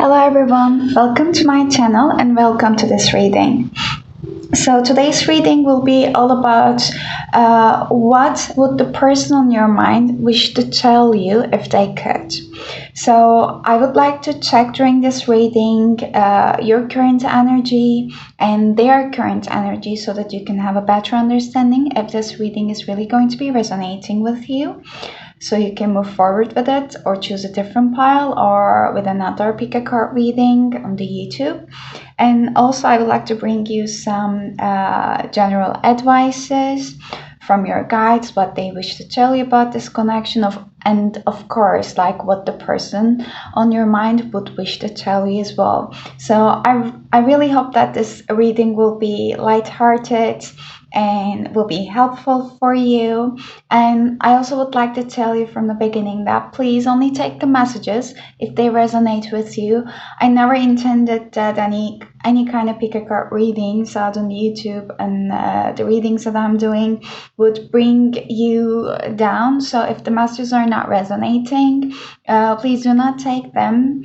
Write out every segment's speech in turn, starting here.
Hello everyone, welcome to my channel and welcome to this reading. So today's reading will be all about what would the person on your mind wish to tell you if they could. So I would like to check during this reading your current energy and their current energy so that you can have a better understanding if this reading is really going to be resonating with you. So you can move forward with it or choose a different pile or with another pick a card reading on the YouTube. And also I would like to bring you some general advices from your guides, what they wish to tell you about this connection and of course like what the person on your mind would wish to tell you as well. So I really hope that this reading will be lighthearted and will be helpful for you. And I also would like to tell you from the beginning that please only take the messages if they resonate with you. I never intended that any kind of pick a card readings out on YouTube and the readings that I'm doing would bring you down. So if the messages are not resonating, please do not take them.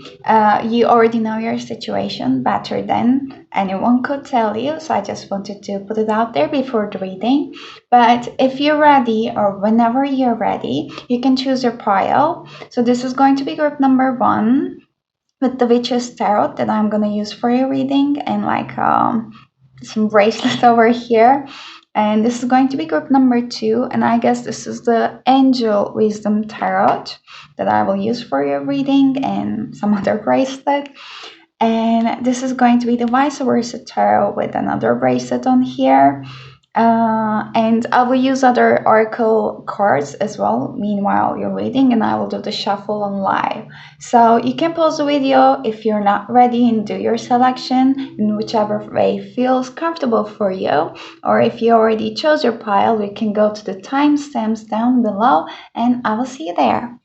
You already know your situation better than anyone could tell you, so I just wanted to put it out there before the reading. But if you're ready or whenever you're ready, you can choose your pile. So this is going to be group number 1 with the Witch's Tarot that I'm going to use for your reading, and like some bracelet over here. And this is going to be group number 2, and I guess this is the Angel Wisdom Tarot that I will use for your reading, and some other bracelet. And this is going to be the Vice Versa Tarot with another bracelet on here. And I will use other oracle cards as well meanwhile you're reading, and I will do the shuffle on live. So you can pause the video if you're not ready and do your selection in whichever way feels comfortable for you. Or if you already chose your pile, we can go to the timestamps down below, and I will see you there.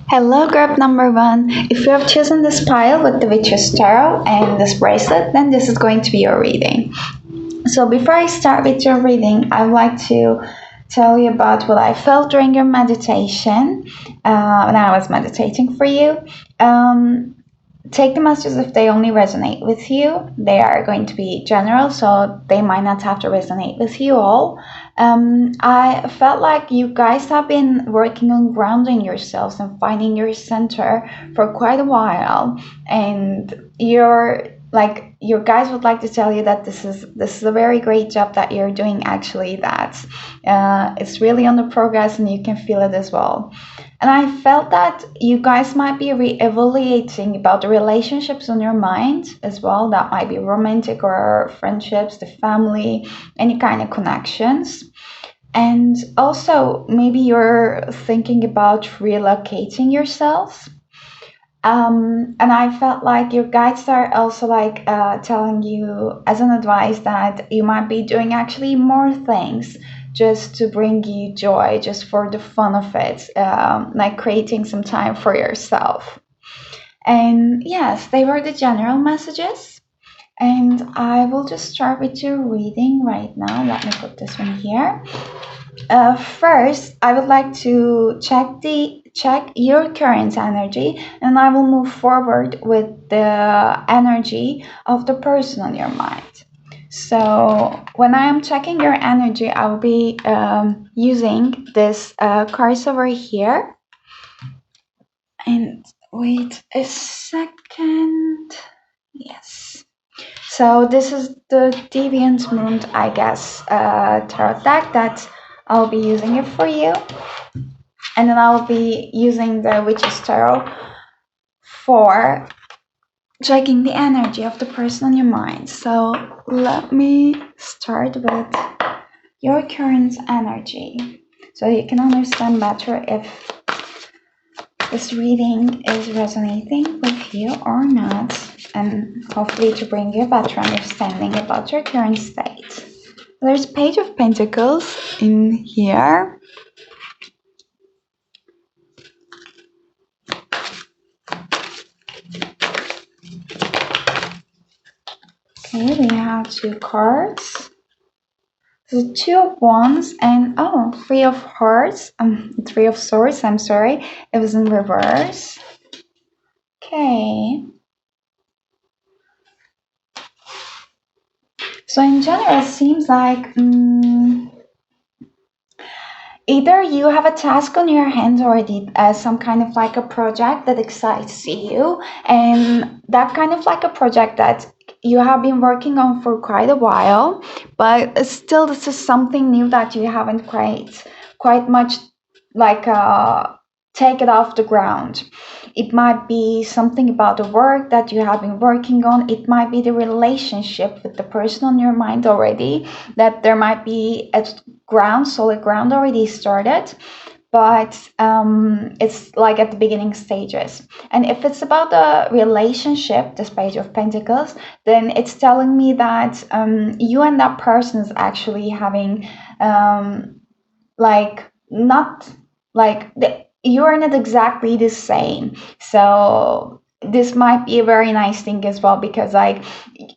Hello group number 1. If you have chosen this pile with the Witch's Tarot and this bracelet, then this is going to be your reading. So before I start with your reading, I would like to tell you about what I felt during your meditation when I was meditating for you. Take the messages if they only resonate with you. They are going to be general, so they might not have to resonate with you all. I felt like you guys have been working on grounding yourselves and finding your center for quite a while, and your guys would like to tell you that this is a very great job that you're doing, actually, that it's really on the progress and you can feel it as well. And I felt that you guys might be re-evaluating about the relationships on your mind as well. That might be romantic or friendships, the family, any kind of connections. And also maybe you're thinking about relocating yourselves. And I felt like your guides are also telling you as an advice that you might be doing actually more things just to bring you joy, just for the fun of it, like creating some time for yourself. And yes, they were the general messages. And I will just start with your reading right now. Let me put this one here. First, I would like to check your current energy, and I will move forward with the energy of the person on your mind. So when I am checking your energy, I will be using this cards over here. And wait a second. Yes. So this is the Deviant Moon, I guess, tarot deck that I'll be using it for you. And then I'll be using the Witch's Tarot for checking the energy of the person on your mind. So let me start with your current energy so you can understand better if this reading is resonating with you or not, and hopefully to bring you a better understanding about your current state. There's Page of Pentacles in here. Okay, we have 2 cards. The two of wands and three of hearts. Three of swords. I'm sorry, it was in reverse. Okay. So in general, it seems like either you have a task on your hands already, some kind of like a project that excites you, and that kind of like a project that you have been working on for quite a while, but still this is something new that you haven't quite much like take it off the ground. It might be something about the work that you have been working on. It might be the relationship with the person on your mind already, that there might be a solid ground already started, but it's like at the beginning stages. And if it's about the relationship, this page of pentacles, then it's telling me that you and that person is actually having like not like you are not exactly the same. So this might be a very nice thing as well, because like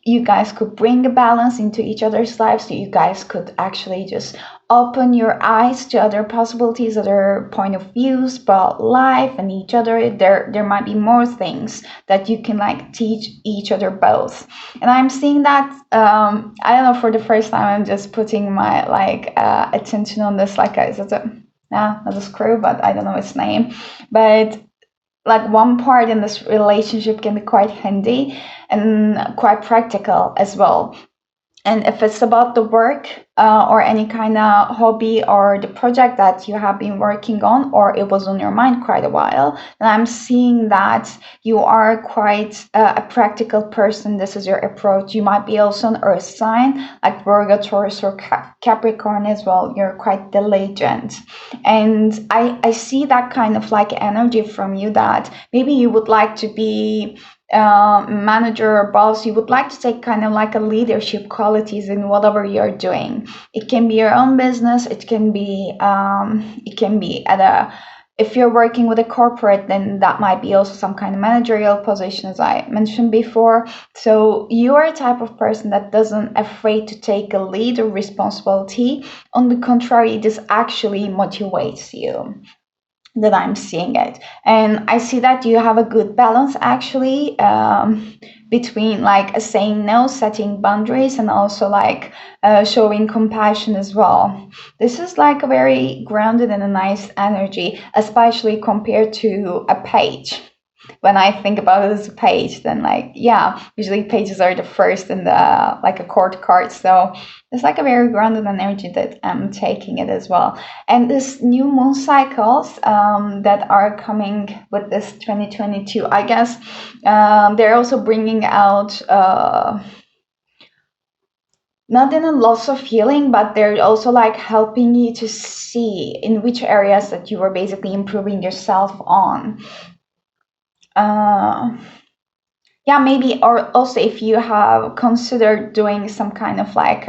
you guys could bring a balance into each other's lives. So you guys could actually just open your eyes to other possibilities, other point of views about life and each other. There might be more things that you can like teach each other both. And I'm seeing that I don't know, for the first time I'm just putting my like attention on this, like is it not a screw, but I don't know its name. But like one part in this relationship can be quite handy and quite practical as well. And if it's about the work or any kind of hobby or the project that you have been working on, or it was on your mind quite a while, then I'm seeing that you are quite a practical person. This is your approach. You might be also an earth sign like Virgo, Taurus, or Capricorn as well. You're quite diligent. And I see that kind of like energy from you, that maybe you would like to be manager or boss. You would like to take kind of like a leadership qualities in whatever you're doing. It can be your own business. It can be at a, if you're working with a corporate, then that might be also some kind of managerial position, as I mentioned before. So you are a type of person that doesn't afraid to take a lead or responsibility. On the contrary, this actually motivates you, that I'm seeing it. And I see that you have a good balance actually, between like saying no, setting boundaries, and also like showing compassion as well. This is like a very grounded and a nice energy, especially compared to a page. When I think about it as a page, then like, yeah, usually pages are the first in the like a court card. So it's like a very grounded energy that I'm taking it as well. And this new moon cycles that are coming with this 2022, I guess they're also bringing out not in a loss of healing, but they're also like helping you to see in which areas that you are basically improving yourself on. Yeah, maybe, or also if you have considered doing some kind of like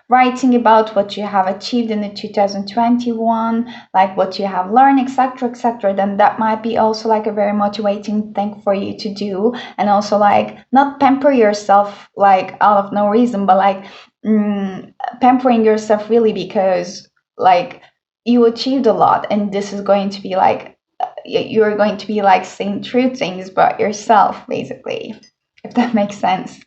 writing about what you have achieved in the 2021, like what you have learned, etc., then that might be also like a very motivating thing for you to do. And also like not pamper yourself like out of no reason, but like pampering yourself really, because like you achieved a lot, and this is going to be like you're going to be like saying true things about yourself, basically, if that makes sense.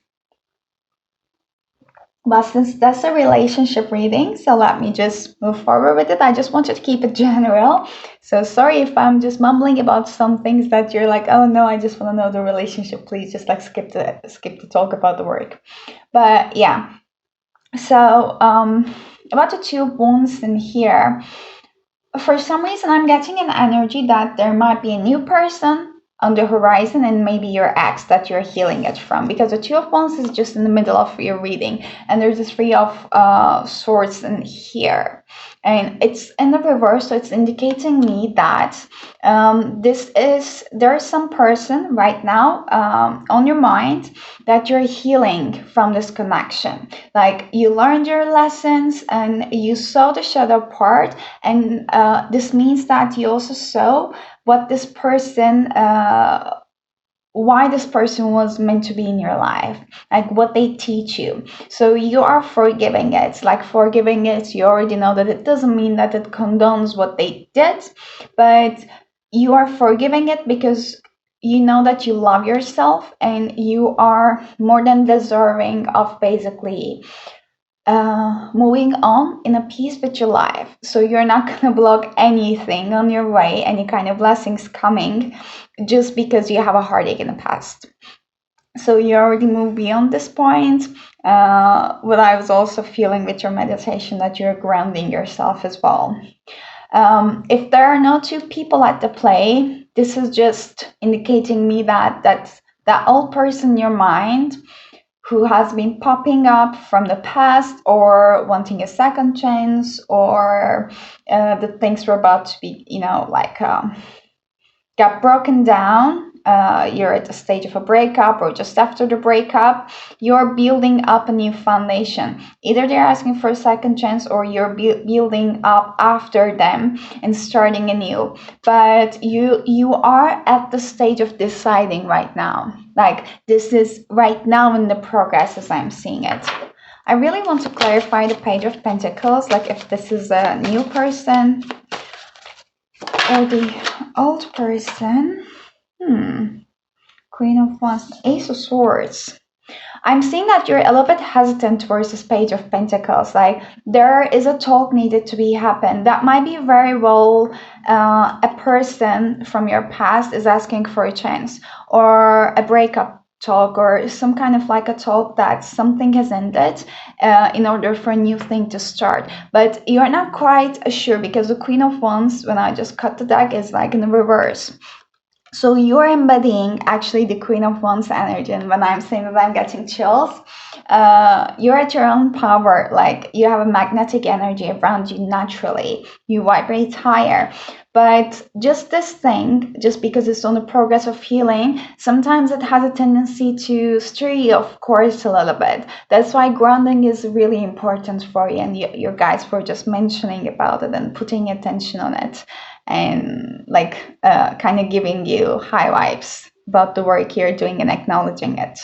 But since that's a relationship reading, so let me just move forward with it. I just wanted to keep it general. So sorry if I'm just mumbling about some things that you're like, oh no, I just want to know the relationship. Please just like skip the talk about the work. But yeah. So about the two wounds in here, for some reason I'm getting an energy that there might be a new person on the horizon, and maybe your ex that you're healing it from, because the two of wands is just in the middle of your reading, and there's a three of swords in here, and it's in the reverse, so it's indicating me that there's some person right now on your mind that you're healing from this connection. Like you learned your lessons and you saw the shadow part, and this means that you also saw what this person why this person was meant to be in your life, like what they teach you. So you are forgiving it. Like forgiving it, you already know that it doesn't mean that it condones what they did, but you are forgiving it because you know that you love yourself and you are more than deserving of basically moving on in a peace with your life. So you're not going to block anything on your way, any kind of blessings coming, just because you have a heartache in the past. So you already moved beyond this point. What I was also feeling with your meditation, that you're grounding yourself as well. If there are no two people at the play, this is just indicating me that that old person in your mind who has been popping up from the past or wanting a second chance, or the things were about to be, like got broken down. You're at the stage of a breakup or just after the breakup. You're building up a new foundation. Either they're asking for a second chance or you're building up after them and starting anew. But you are at the stage of deciding right now. Like this is right now in the progress as I'm seeing it. I really want to clarify the Page of Pentacles, like if this is a new person or the old person. Queen of Wands, Ace of Swords. I'm seeing that you're a little bit hesitant towards this Page of Pentacles. Like there is a talk needed to be happen. That might be very well a person from your past is asking for a chance, or a breakup talk, or some kind of like a talk that something has ended in order for a new thing to start. But you're not quite sure because the Queen of Wands, when I just cut the deck, is like in the reverse. So you're embodying actually the Queen of Wands energy. And when I'm saying that I'm getting chills, you're at your own power. Like you have a magnetic energy around you naturally. You vibrate higher. But just this thing, just because it's on the progress of healing, sometimes it has a tendency to steer you off course a little bit. That's why grounding is really important for you. And your guys were just mentioning about it and putting attention on it. And like kind of giving you high vibes about the work you're doing and acknowledging it.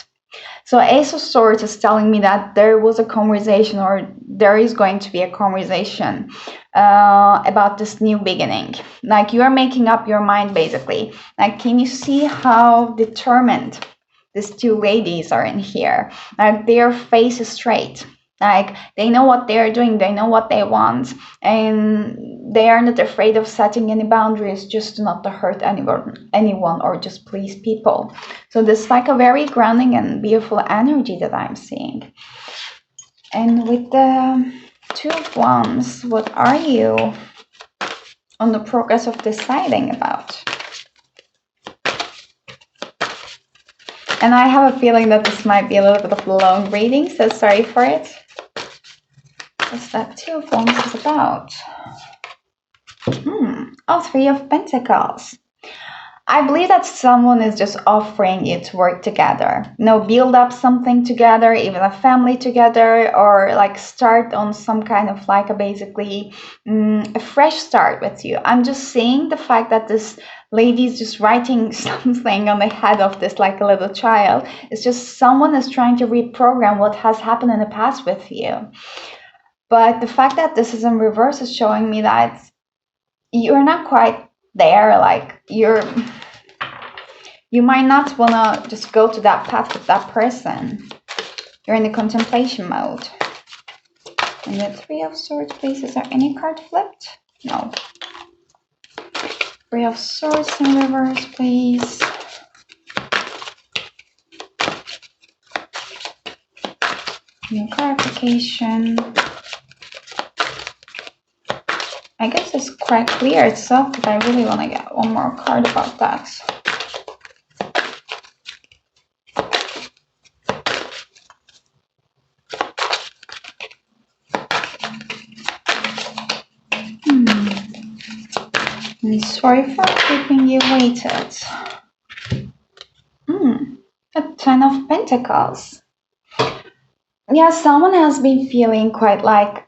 So Ace of Swords is telling me that there was a conversation, or there is going to be a conversation about this new beginning. Like you are making up your mind basically. Like can you see how determined these two ladies are in here? Like their face is straight. Like they know what they're doing, they know what they want, and they are not afraid of setting any boundaries just not to hurt anyone or just please people. So this is like a very grounding and beautiful energy that I'm seeing. And with the Two of Wands, what are you on the progress of deciding about? And I have a feeling that this might be a little bit of a long reading, so sorry for it. What's that Two of Wands is about? Oh, Three of Pentacles. I believe that someone is just offering you to work together. Build up something together, even a family together, or like start on some kind of like a basically a fresh start with you. I'm just seeing the fact that this lady is just writing something on the head of this like a little child. It's just someone is trying to reprogram what has happened in the past with you. But the fact that this is in reverse is showing me that you're not quite there. Like you might not want to just go to that path with that person. You're in the contemplation mode. And the Three of Swords, please. Is there any card flipped? No. Three of Swords in reverse, please. New clarification. I guess it's quite clear itself, but I really want to get one more card about that. I'm sorry for keeping you waited. A Ten of Pentacles. Yeah, someone has been feeling quite like,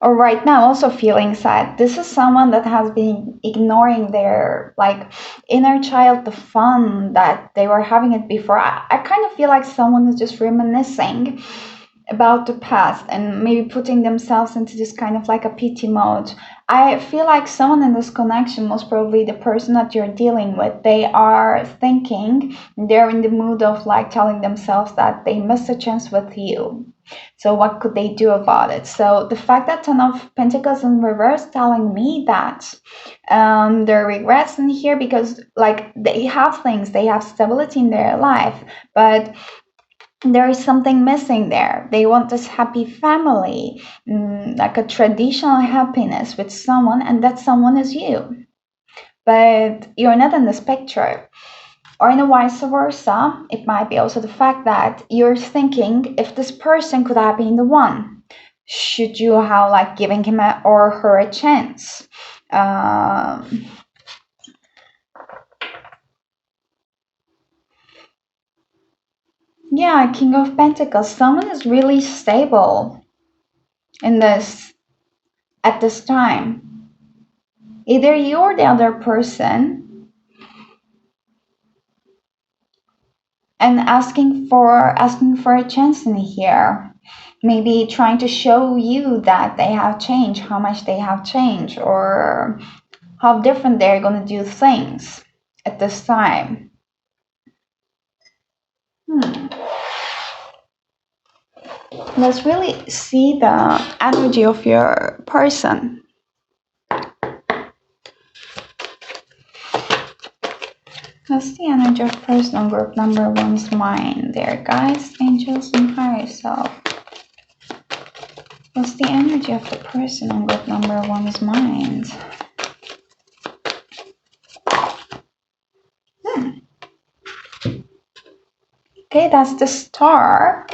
or right now also feeling sad. This is someone that has been ignoring their like inner child, the fun that they were having it before. I kind of feel like someone is just reminiscing about the past and maybe putting themselves into this kind of like a pity mode. I feel like someone in this connection, most probably the person that you're dealing with, they are thinking, they're in the mood of like telling themselves that they missed a chance with you. So what could they do about it? So the fact that Ten of Pentacles in reverse telling me that there are regrets in here, because like they have things, they have stability in their life, but there is something missing there. They want this happy family, like a traditional happiness with someone, and that someone is you. But you're not in this picture. Or in a vice versa, it might be also the fact that you're thinking, if this person could have been the one, should you have like giving him or her a chance? Yeah, King of Pentacles. Someone is really stable in this at this time. Either you or the other person, and asking for a chance in here. Maybe trying to show you that they have changed, how much they have changed, or how different they're going to do things at this time. Let's really see the energy of your person. What's the energy of personal group number one's mind there, guys? Angels and higher self. What's the energy of the personal group number one's mind? Okay, that's the Star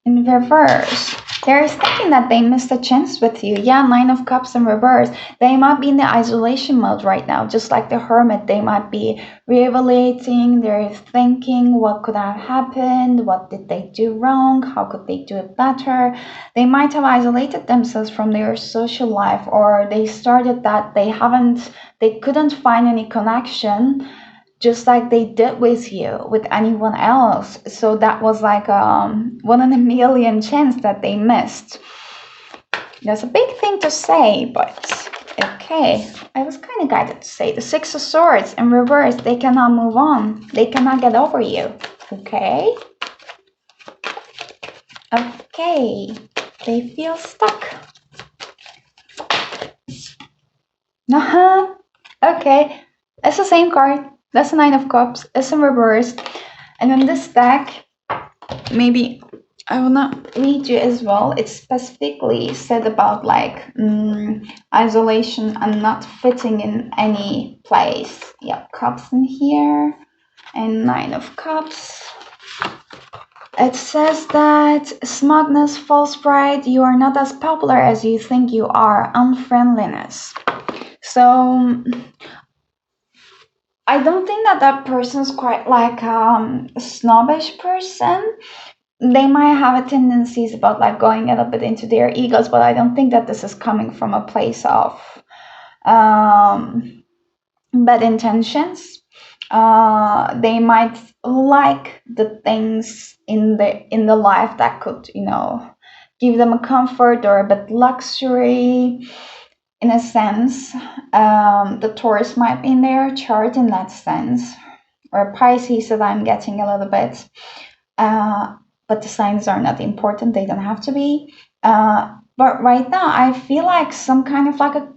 in reverse. They're thinking that they missed a chance with you. Yeah, Nine of Cups in reverse. They might be in the isolation mode right now, just like the Hermit. They might be reevaluating. They're thinking, what could have happened? What did they do wrong? How could they do it better? They might have isolated themselves from their social life, or they started that they couldn't find any connection, just like they did with you, with anyone else. So that was like one in a million chance that they missed. That's a big thing to say, but okay. I was kind of guided to say the Six of Swords in reverse. They cannot move on. They cannot get over you. Okay? Okay. They feel stuck. Okay. It's the same card. That's the Nine of Cups. It's in reverse. And in this deck, maybe I will not read you as well. It specifically said about like isolation and not fitting in any place. Yeah, Cups in here and Nine of Cups. It says that smugness, false pride, you are not as popular as you think you are, unfriendliness. So I don't think that person's quite like a snobbish person. They might have a tendencies about like going a little bit into their egos, but I don't think that this is coming from a place of bad intentions. They might like the things in the life that could, give them a comfort or a bit luxury. In a sense, the Taurus might be in their chart in that sense, or Pisces that I'm getting a little bit. But the signs are not important. They don't have to be. But right now, I feel like some kind of like a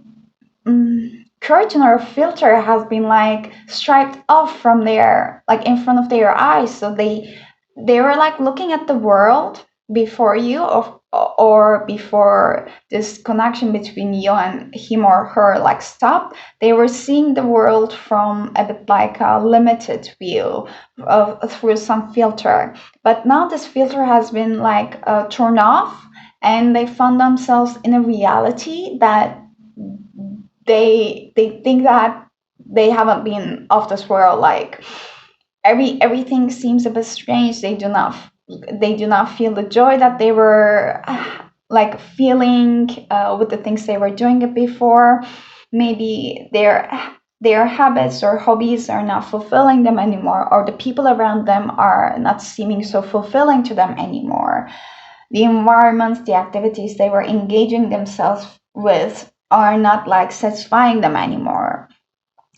curtain or a filter has been like striped off from their, like in front of their eyes. So they were like looking at the world before you, or before this connection between you and him or her like stopped. They were seeing the world from a bit like a limited view through some filter. But now this filter has been like torn off, and they found themselves in a reality that they think that they haven't been off this world. Like everything seems a bit strange. They do not feel the joy that they were like feeling with the things they were doing it before. Maybe their habits or hobbies are not fulfilling them anymore, or the people around them are not seeming so fulfilling to them anymore. The environments, the activities they were engaging themselves with are not like satisfying them anymore.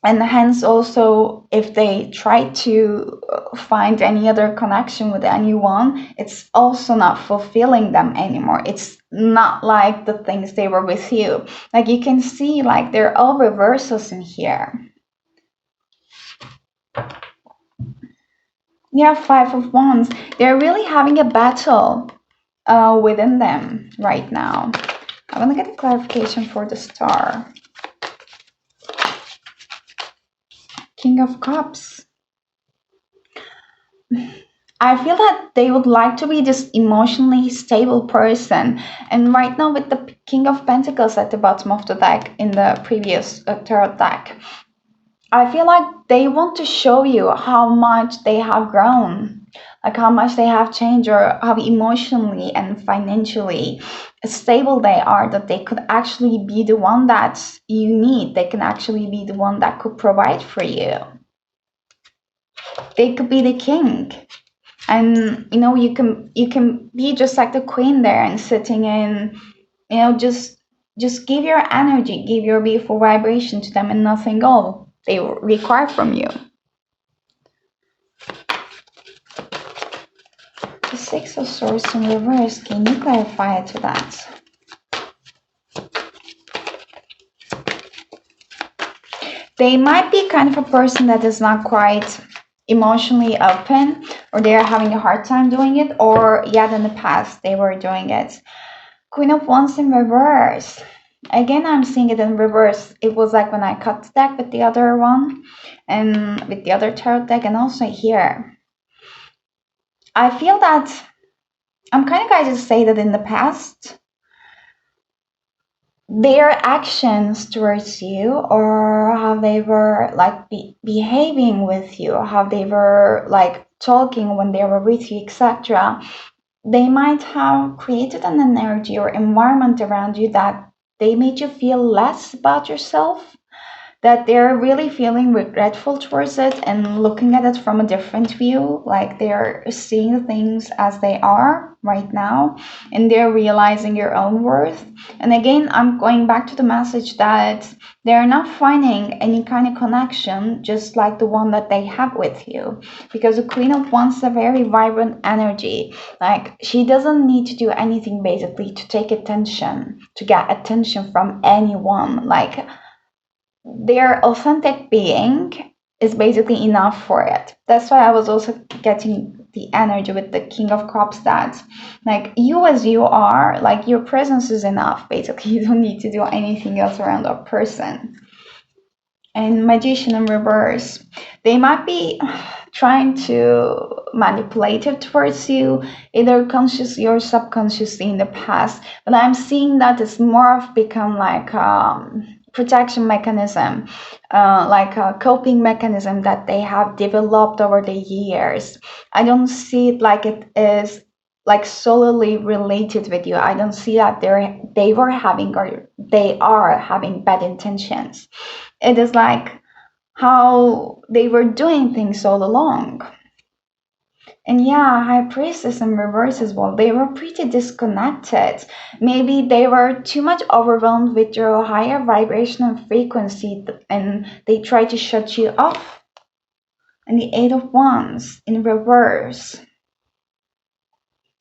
And hence also, if they try to find any other connection with anyone, it's also not fulfilling them anymore. It's not like the things they were with you. Like you can see, like they're all reversals in here. Yeah, Five of Wands. They're really having a battle within them right now. I want to get a clarification for the star. King of Cups. I feel that they would like to be this emotionally stable person. And right now, with the King of Pentacles at the bottom of the deck in the previous tarot deck, I feel like they want to show you how much they have grown, like how much they have changed, or how emotionally and financially stable they are, that they could actually be the one that you need. They can actually be the one that could provide for you. They could be the king. And you can be just like the queen there and sitting in, just give your energy, give your beautiful vibration to them, and nothing else they require from you. The Six of Swords in reverse, can you clarify it to that? They might be kind of a person that is not quite emotionally open, or they are having a hard time doing it, or yet in the past they were doing it. Queen of Wands in reverse. Again, I'm seeing it in reverse. It was like when I cut the deck with the other one and with the other tarot deck, and also here. I feel that I'm kind of going to say that in the past, their actions towards you, or how they were like behaving with you, how they were like talking when they were with you, etc., they might have created an energy or environment around you that they made you feel less about yourself, that they're really feeling regretful towards it and looking at it from a different view, like they're seeing the things as they are right now, and they're realizing your own worth. And again, I'm going back to the message that they're not finding any kind of connection just like the one that they have with you, because the Queen of Wands is a very vibrant energy. Like she doesn't need to do anything basically to take attention, to get attention from anyone. Like their authentic being is basically enough for it. That's why I was also getting the energy with the King of Cups, that like you as you are, like your presence is enough basically. You don't need to do anything else around that person. And Magician in reverse, they might be trying to manipulate it towards you, either consciously or subconsciously in the past, but I'm seeing that it's more of become like protection mechanism, like a coping mechanism that they have developed over the years. I don't see it like it is like solely related with you. I don't see that they were having, or they are having bad intentions. It is like how they were doing things all along. And yeah, High Priestess in reverse as well. They were pretty disconnected. Maybe they were too much overwhelmed with your higher vibration and frequency, and they tried to shut you off. And the Eight of Wands in reverse.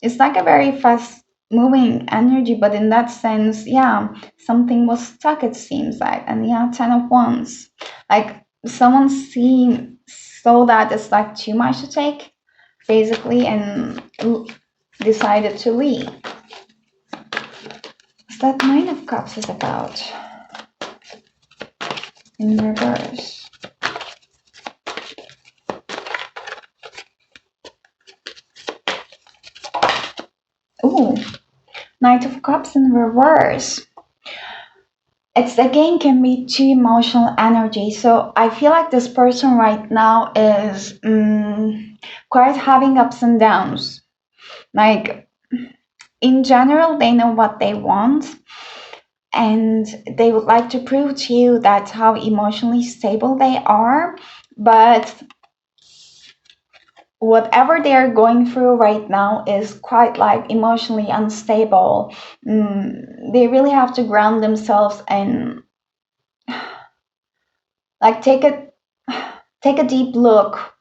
It's like a very fast moving energy, but in that sense, yeah, something was stuck, it seems like. And yeah, Ten of Wands. Like someone saw that it's like too much to take, basically, and decided to leave. What's that Nine of Cups is about? In reverse. Ooh, Knight of Cups in reverse. It's again can be too emotional energy. So I feel like this person right now is quite having ups and downs. Like in general, they know what they want, and they would like to prove to you that how emotionally stable they are. But whatever they're going through right now is quite like emotionally unstable. They really have to ground themselves and like take a deep look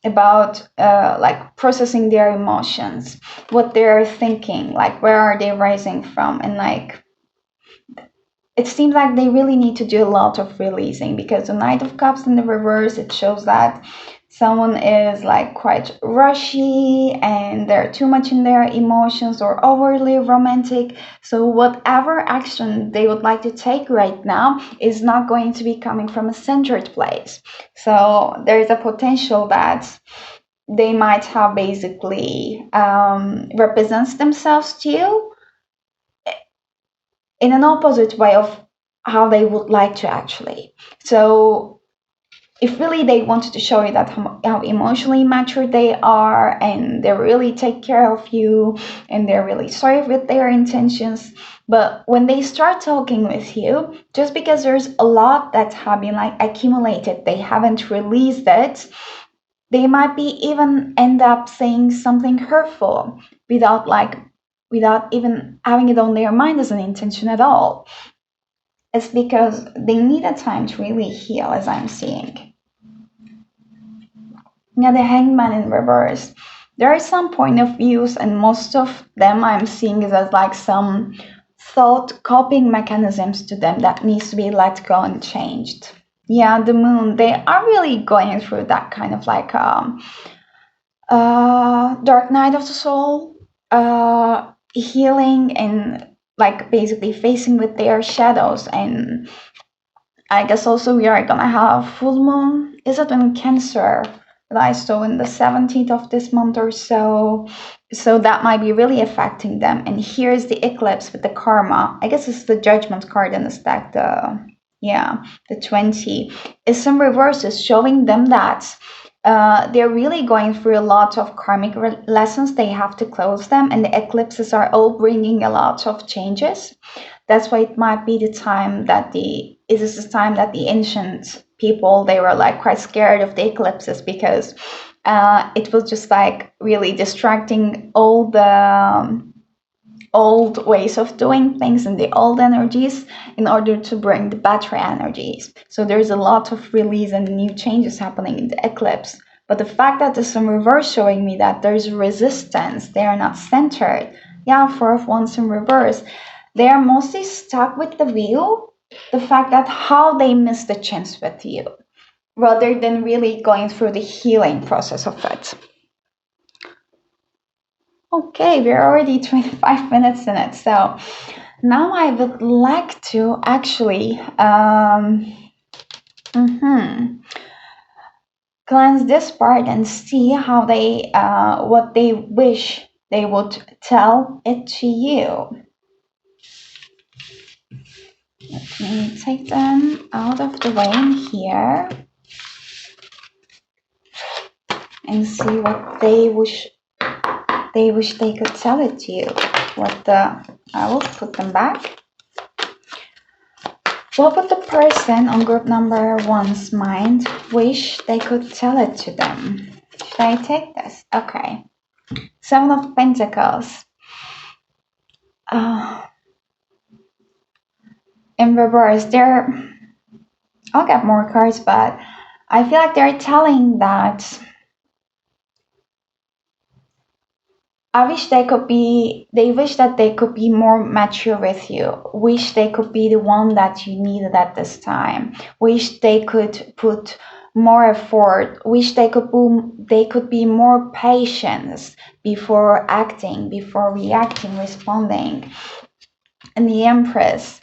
about like processing their emotions, what they're thinking, like where are they rising from, and like it seems like they really need to do a lot of releasing, because the Knight of Cups in the reverse, it shows that someone is like quite rushy and they're too much in their emotions or overly romantic. So whatever action they would like to take right now is not going to be coming from a centered place. So there's a potential that they might have basically represents themselves to you in an opposite way of how they would like to actually. So if really they wanted to show you that how emotionally mature they are, and they really take care of you, and they're really sorry with their intentions, but when they start talking with you, just because there's a lot that have been like accumulated, they haven't released it, they might be even end up saying something hurtful without even having it on their mind as an intention at all. It's because they need a time to really heal, as I'm seeing. Now, the Hangman in reverse. There are some point of views, and most of them I'm seeing is as like some thought coping mechanisms to them that needs to be let go and changed. Yeah, the moon, they are really going through that kind of like dark night of the soul, healing, and like basically facing with their shadows. And I guess also we are gonna have full moon. Is it in Cancer? That I saw in the 17th of this month or so. So that might be really affecting them. And here's the eclipse with the karma. I guess it's the judgment card in the stack. The 20 is some reverses showing them that they're really going through a lot of karmic lessons. They have to close them, and the eclipses are all bringing a lot of changes. That's why it might be the time that the ancient people, they were like quite scared of the eclipses, because it was just like really distracting all the old ways of doing things and the old energies in order to bring the better energies. So there's a lot of release and new changes happening in the eclipse. But the fact that there's some reverse showing me that there's resistance, they are not centered. Yeah, Four of Wands in reverse. They are mostly stuck with the view, the fact that how they missed the chance with you, rather than really going through the healing process of it. Okay, we're already 25 minutes in it. So now I would like to actually cleanse this part and see how they, what they wish they would tell it to you. Let me take them out of the way in here and see what they wish they could tell it to you. I will put them back. What would the person on group number 1's mind wish they could tell it to them? Should I take this? Okay. Seven of Pentacles. In reverse, I'll get more cards, but I feel like they're telling that they wish that they could be more mature with you. Wish they could be the one that you needed at this time. Wish they could put more effort. Wish they could be more patient before acting, before reacting, responding. And the Empress.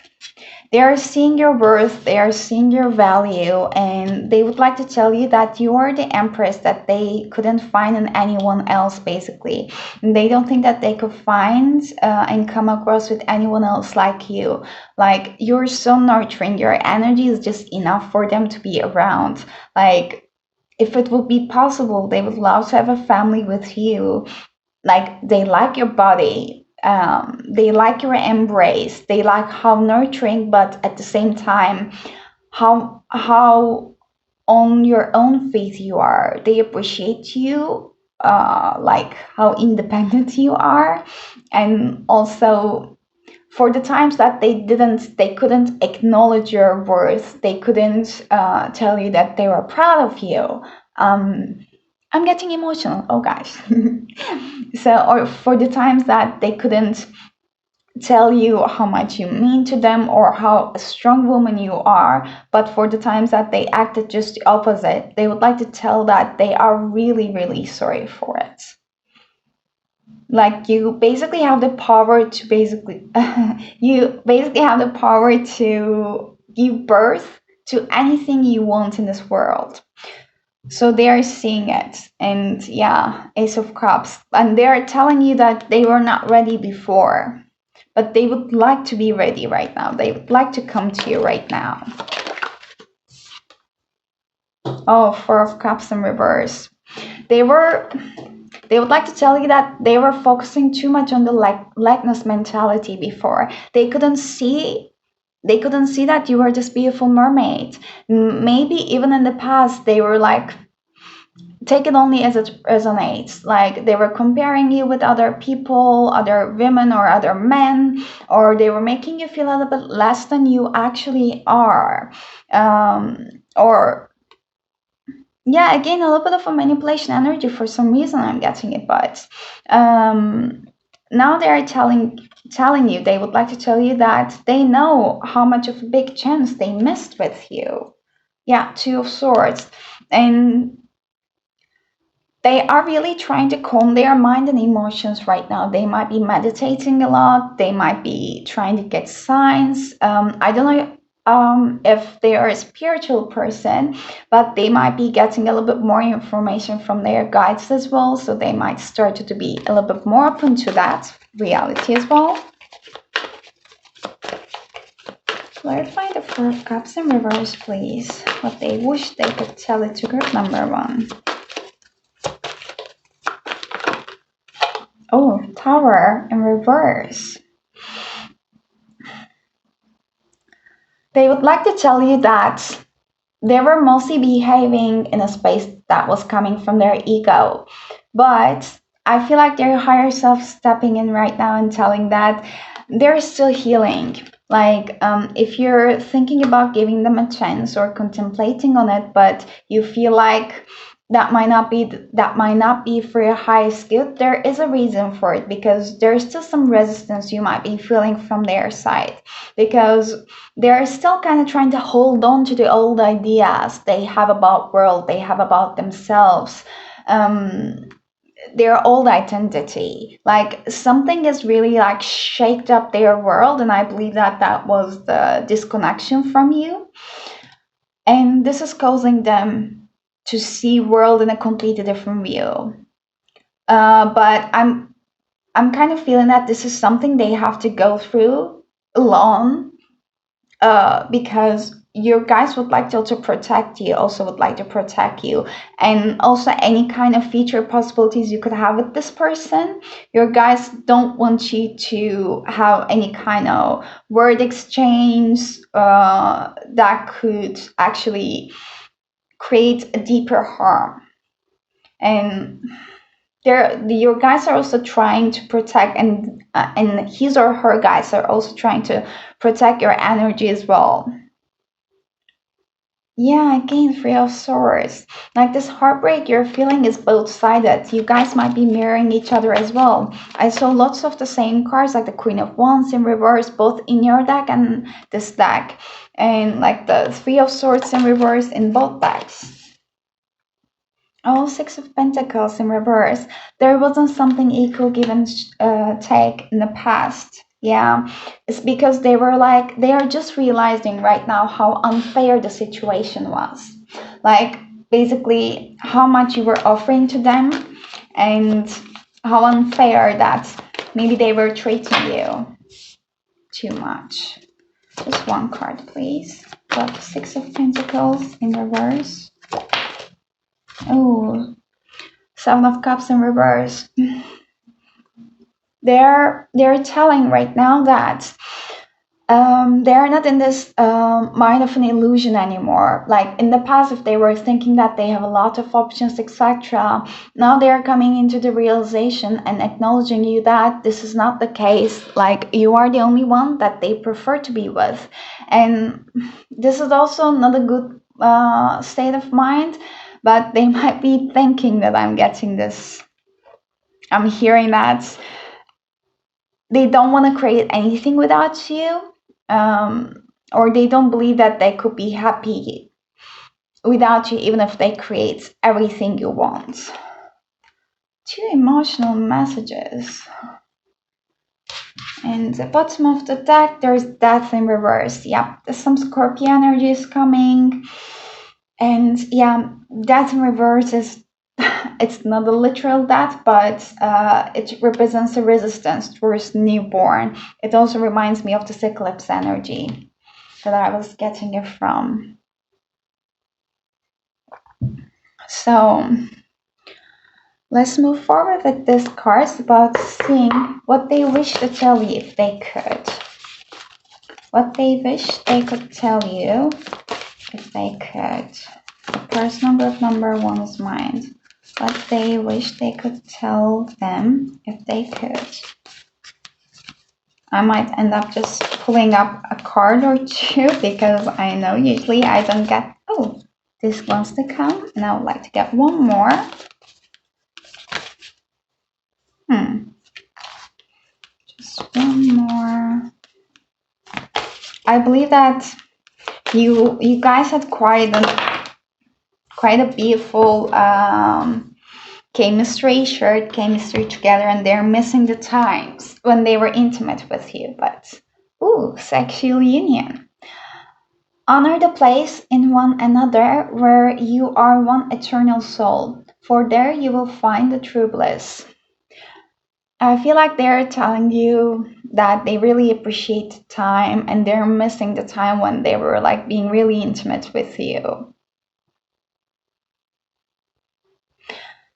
They are seeing your worth, they are seeing your value, and they would like to tell you that you are the Empress that they couldn't find in anyone else, basically. And they don't think that they could find and come across with anyone else like you. Like, you're so nurturing, your energy is just enough for them to be around. Like, if it would be possible, they would love to have a family with you. Like, they like your body. They like your embrace. They like how nurturing, but at the same time, how on your own feet you are. They appreciate you, like how independent you are, and also for the times that they couldn't acknowledge your worth. They couldn't tell you that they were proud of you. Um, I'm getting emotional. Oh gosh. So, or for the times that they couldn't tell you how much you mean to them or how a strong woman you are, but for the times that they acted just the opposite, they would like to tell that they are really, really sorry for it. Like you basically have the power to you basically have the power to give birth to anything you want in this world. So they are seeing it, and yeah, Ace of Cups, and they are telling you that they were not ready before, but they would like to be ready right now. They would like to come to you right now. Oh, Four of Cups in reverse. They would like to tell you that they were focusing too much on the likeness mentality before. They couldn't see that you were this beautiful mermaid. Maybe even in the past they were like, take it only as it resonates. Like they were comparing you with other people, other women or other men, or they were making you feel a little bit less than you actually are. Or yeah, again, a little bit of a manipulation energy for some reason I'm getting it, but now they are telling you, they would like to tell you that they know how much of a big chance they missed with you. Yeah, Two of Swords. And they are really trying to calm their mind and emotions right now. They might be meditating a lot. They might be trying to get signs. I don't know if they are a spiritual person, but they might be getting a little bit more information from their guides as well. So they might start to be a little bit more open to that reality as well. Clarify the Four of Cups in reverse, please. What they wish they could tell it to group number one. Oh, Tower in reverse. They would like to tell you that they were mostly behaving in a space that was coming from their ego. But I feel like their higher self stepping in right now and telling that they're still healing. Like if you're thinking about giving them a chance or contemplating on it, but you feel like that might not be for your highest good, there is a reason for it, because there's still some resistance you might be feeling from their side, because they're still kind of trying to hold on to the old ideas they have about world, they have about themselves, their old identity. Like something is really like shaked up their world, and I believe that was the disconnection from you, and this is causing them to see world in a completely different view. But I'm kind of feeling that this is something they have to go through alone, because your guys would like to also protect you, also would like to protect you, and also any kind of future possibilities you could have with this person. Your guys don't want you to have any kind of word exchange that could actually create a deeper harm. And your guys are also trying to protect, and his or her guys are also trying to protect your energy as well. Yeah, again, Three of Swords. Like this heartbreak you're feeling is both sided. You guys might be mirroring each other as well. I saw lots of the same cards, like the Queen of Wands in reverse, both in your deck and this deck. And like the Three of Swords in reverse in both decks. Oh, Six of Pentacles in reverse. There wasn't something equal give and take in the past. Yeah, it's because they are just realizing right now how unfair the situation was. Like, basically, how much you were offering to them and how unfair that maybe they were treating you too much. Just one card, please. Got Six of Pentacles in reverse. Oh, Seven of Cups in reverse. They're telling right now that they are not in this mind of an illusion anymore. Like in the past, if they were thinking that they have a lot of options, etc., now they are coming into the realization and acknowledging you that this is not the case. Like you are the only one that they prefer to be with. And this is also not a good state of mind, but they might be thinking that I'm hearing that they don't want to create anything without you, or they don't believe that they could be happy without you, even if they create everything you want. Two emotional messages. And the bottom of the deck, there's death in reverse. Yep, there's some Scorpio energy is coming. And yeah, death in reverse is, it's not a literal death, but it represents a resistance towards newborn. It also reminds me of this eclipse energy that I was getting it from. So let's move forward with this card about seeing what they wish to tell you if they could. What they wish they could tell you if they could. The personal group number 1 is mind. What they wish they could tell them if they could. I might end up just pulling up a card or two because I know usually I don't get, oh, this wants to come and I would like to get one more. Just one more. I believe that you guys had quite a beautiful shared chemistry together, and they're missing the times when they were intimate with you. But sexual union. Honor the place in one another where you are one eternal soul, for there you will find the true bliss. I feel like they're telling you that they really appreciate the time and they're missing the time when they were like being really intimate with you.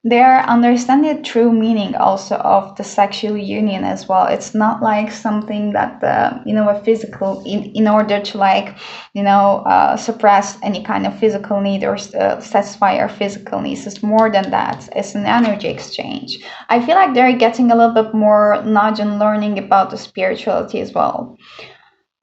They're understanding the true meaning also of the sexual union as well. It's not like something that a physical in order to suppress any kind of physical need or satisfy our physical needs. It's more than that. It's an energy exchange. I feel like they're getting a little bit more knowledge and learning about the spirituality as well.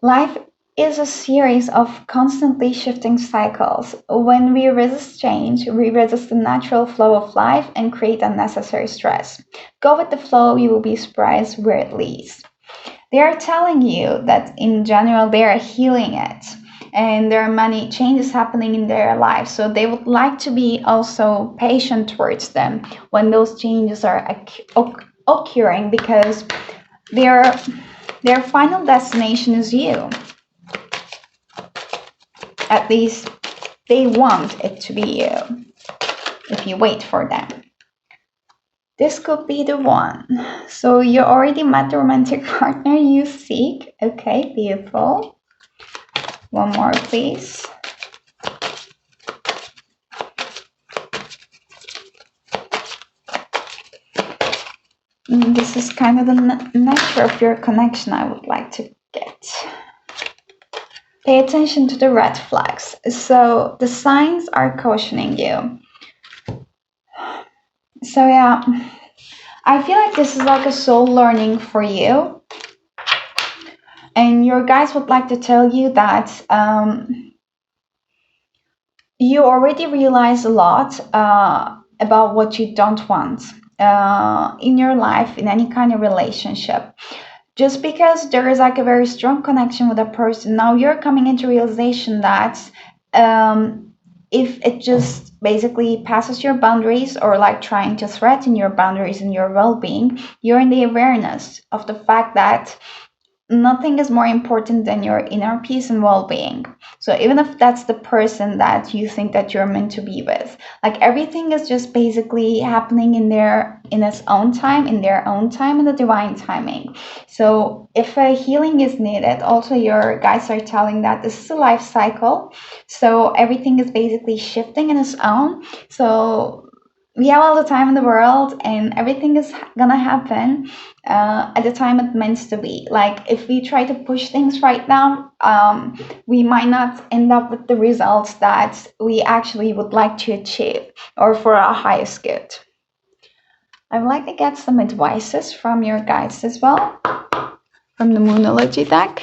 Life is a series of constantly shifting cycles. When we resist change, we resist the natural flow of life and create unnecessary stress. Go with the flow, you will be surprised where it leads. They are telling you that in general they are healing it and there are many changes happening in their life. So they would like to be also patient towards them when those changes are occurring, because their final destination is you. At least they want it to be you if you wait for them. This could be the one. So you already met the romantic partner you seek. Okay, beautiful. One more, please. This is kind of the nature of your connection I would like to get. Pay attention to the red flags. So the signs are cautioning you. So yeah, I feel like this is like a soul learning for you. And your guides would like to tell you that you already realize a lot about what you don't want in your life, in any kind of relationship. Just because there is like a very strong connection with a person, now you're coming into realization that if it just basically passes your boundaries or like trying to threaten your boundaries and your well-being, you're in the awareness of the fact that nothing is more important than your inner peace and well-being. So even if that's the person that you think that you're meant to be with, like everything is just basically happening in its own time, in their own time, in the divine timing. So if a healing is needed, also your guides are telling that this is a life cycle. So everything is basically shifting in its own. So we have all the time in the world, and everything is gonna happen at the time it meant to be. Like if we try to push things right now, we might not end up with the results that we actually would like to achieve or for our highest good. I would like to get some advices from your guides as well, from the Moonology deck,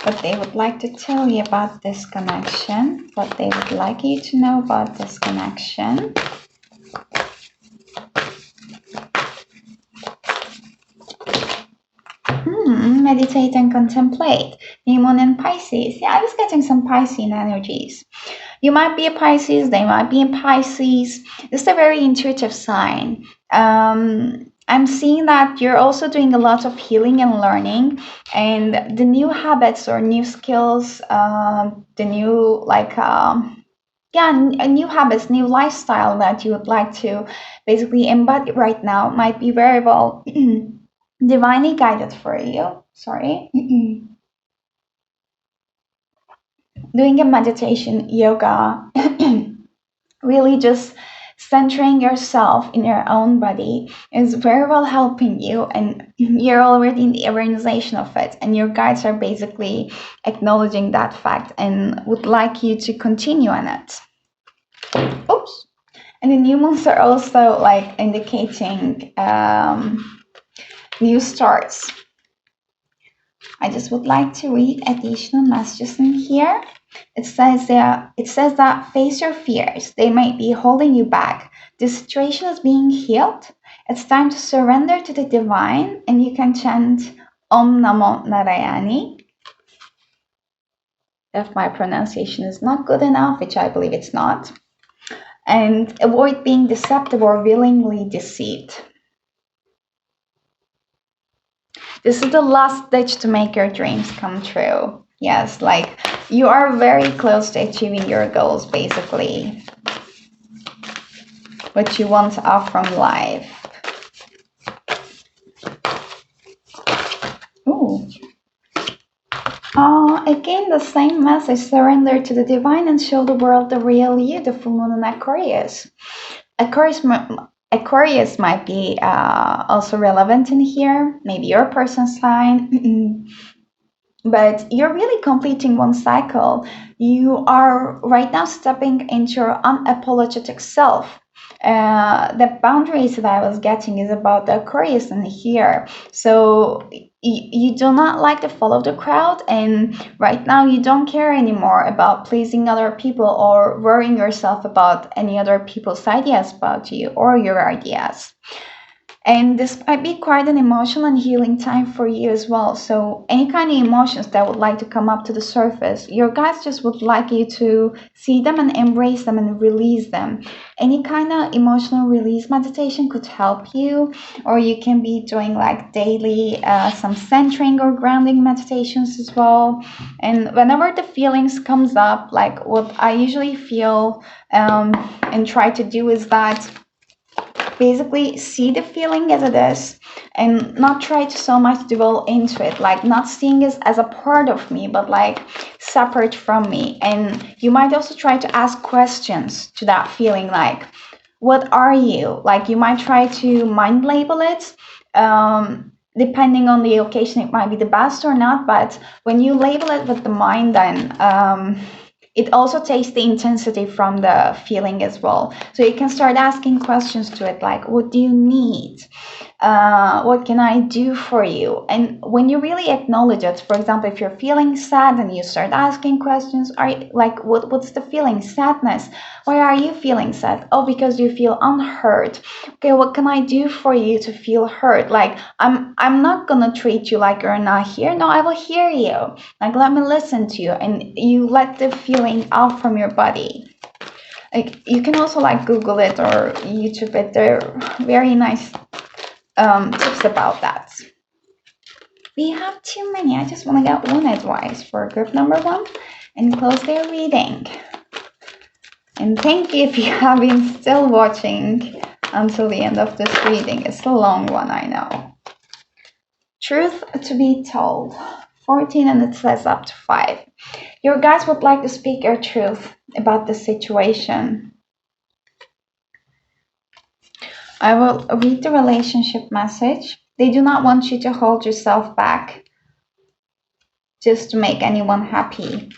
what they would like to tell you about this connection, what they would like you to know about this connection. Meditate and contemplate. New moon in Pisces. Yeah, I was getting some Piscean energies. You might be a Pisces, they might be a Pisces. It's a very intuitive sign. I'm seeing that you're also doing a lot of healing and learning, and the new habits or new skills, the new new habits, new lifestyle that you would like to basically embody right now might be very well divinely guided for you. Sorry. Doing a meditation, yoga, really just centering yourself in your own body is very well helping you, and you're already in the organization of it, and your guides are basically acknowledging that fact and would like you to continue on it. Oops. And the new moons are also like indicating new starts. I just would like to read additional messages in here. It says that face your fears. They might be holding you back. The situation is being healed. It's time to surrender to the divine, and you can chant Om Namo Narayani. If my pronunciation is not good enough, which I believe it's not. And avoid being deceptive or willingly deceived. This is the last ditch to make your dreams come true. Yes, like you are very close to achieving your goals, basically. What you want from life. Ooh. Again, the same message. Surrender to the divine and show the world the real you, the full moon in Aquarius. Aquarius might be also relevant in here, maybe your person's sign, but you're really completing one cycle. You are right now stepping into your unapologetic self. The boundaries that I was getting is about the Aquarius in here. So you do not like to follow the crowd, and right now you don't care anymore about pleasing other people or worrying yourself about any other people's ideas about you or your ideas. And this might be quite an emotional and healing time for you as well. So any kind of emotions that would like to come up to the surface, your guides just would like you to see them and embrace them and release them. Any kind of emotional release meditation could help you, or you can be doing like daily some centering or grounding meditations as well. And whenever the feelings comes up, like what I usually feel and try to do is that basically see the feeling as it is and not try to so much dwell into it, like not seeing it as a part of me but like separate from me. And you might also try to ask questions to that feeling, like what are you, like you might try to mind label it. Depending on the occasion it might be the best or not, but when you label it with the mind, then it also takes the intensity from the feeling as well. So you can start asking questions to it, like, what do you need? What can I do for you? And when you really acknowledge it, for example, if you're feeling sad and you start asking questions, are you, like, what's the feeling? Sadness. Why are you feeling sad? Oh, because you feel unheard. Okay, what can I do for you to feel heard? Like, I'm not gonna treat you like you're not here. No, I will hear you. Like, let me listen to you, and you let the feeling out from your body. Like, you can also like Google it or YouTube it. They're very nice tips about that. We have too many. I just want to get one advice for group number 1 and close their reading. And thank you if you have been still watching until the end of this reading. It's a long one, I know. Truth to be told. 14, and it says up to 5. Your guides would like to speak your truth about the situation. I will read the relationship message. They do not want you to hold yourself back just to make anyone happy.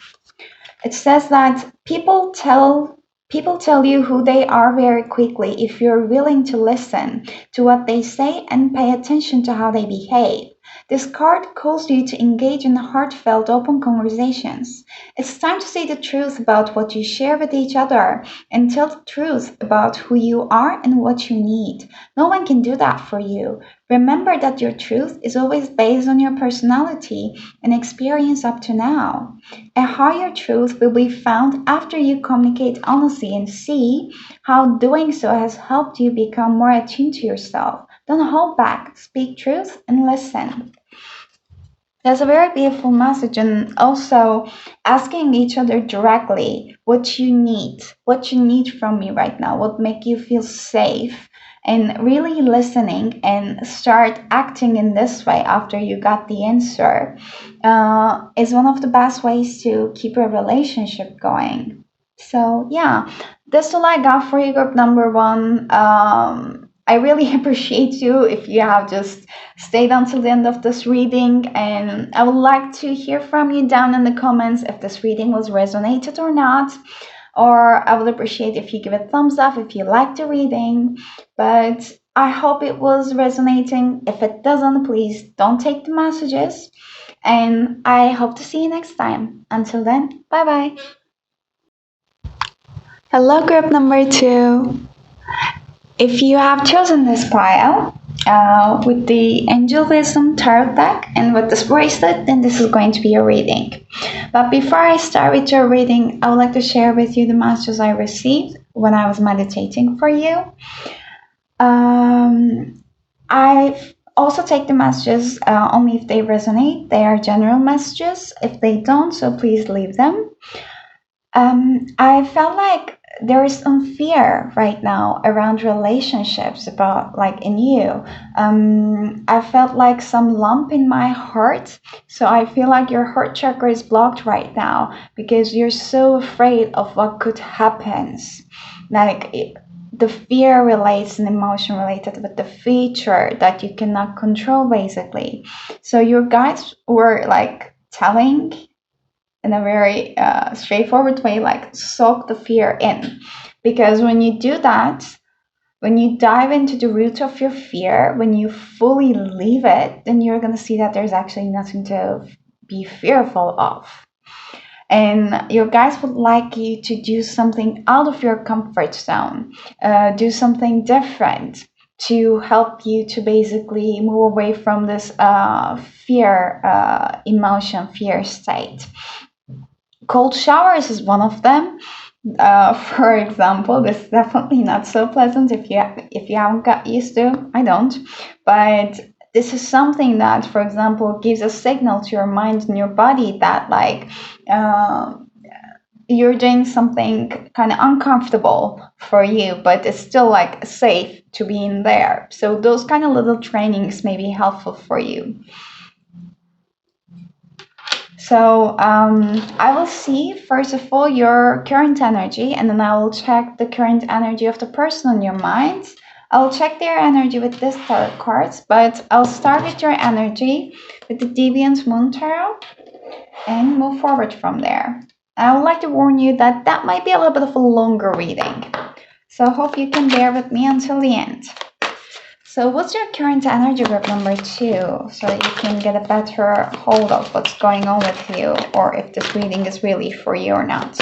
It says that people tell you who they are very quickly if you're willing to listen to what they say and pay attention to how they behave. This card calls you to engage in heartfelt, open conversations. It's time to say the truth about what you share with each other and tell the truth about who you are and what you need. No one can do that for you. Remember that your truth is always based on your personality and experience up to now. A higher truth will be found after you communicate honestly and see how doing so has helped you become more attuned to yourself. Don't hold back, speak truth, and listen. That's a very beautiful message, and also asking each other directly what you need from me right now, what make you feel safe, and really listening and start acting in this way after you got the answer is one of the best ways to keep a relationship going. So yeah, that's all I got for you, group number one. I really appreciate you if you have just stayed until the end of this reading, and I would like to hear from you down in the comments if this reading was resonated or not. Or I would appreciate if you give a thumbs up if you liked the reading. But I hope it was resonating. If it doesn't, please don't take the messages. And I hope to see you next time. Until then, bye bye. Hello, group number two. If you have chosen this pile with the Angel Wisdom Tarot deck and with this bracelet, then this is going to be your reading. But before I start with your reading, I would like to share with you the messages I received when I was meditating for you. I also take the messages only if they resonate. They are general messages. If they don't, so please leave them. I felt like there is some fear right now around relationships about like in you. I felt like some lump in my heart. So I feel like your heart chakra is blocked right now because you're so afraid of what could happen. Like the fear relates and emotion related with the future that you cannot control basically. So your guides were like telling in a very straightforward way, like soak the fear in. Because when you do that, when you dive into the root of your fear, when you fully leave it, then you're going to see that there's actually nothing to be fearful of. And your guides would like you to do something out of your comfort zone, do something different to help you to basically move away from this fear emotion, fear state. Cold showers is one of them. For example, this is definitely not so pleasant if you haven't got used to. I don't, but this is something that, for example, gives a signal to your mind and your body that like you're doing something kind of uncomfortable for you, but it's still like safe to be in there. So those kind of little trainings may be helpful for you. So I will see, first of all, your current energy, and then I will check the current energy of the person in your mind. I'll check their energy with this tarot cards, but I'll start with your energy with the Deviant Moon Tarot and move forward from there. I would like to warn you that that might be a little bit of a longer reading. So I hope you can bear with me until the end. So what's your current energy, group number two, so that you can get a better hold of what's going on with you, or if this reading is really for you or not.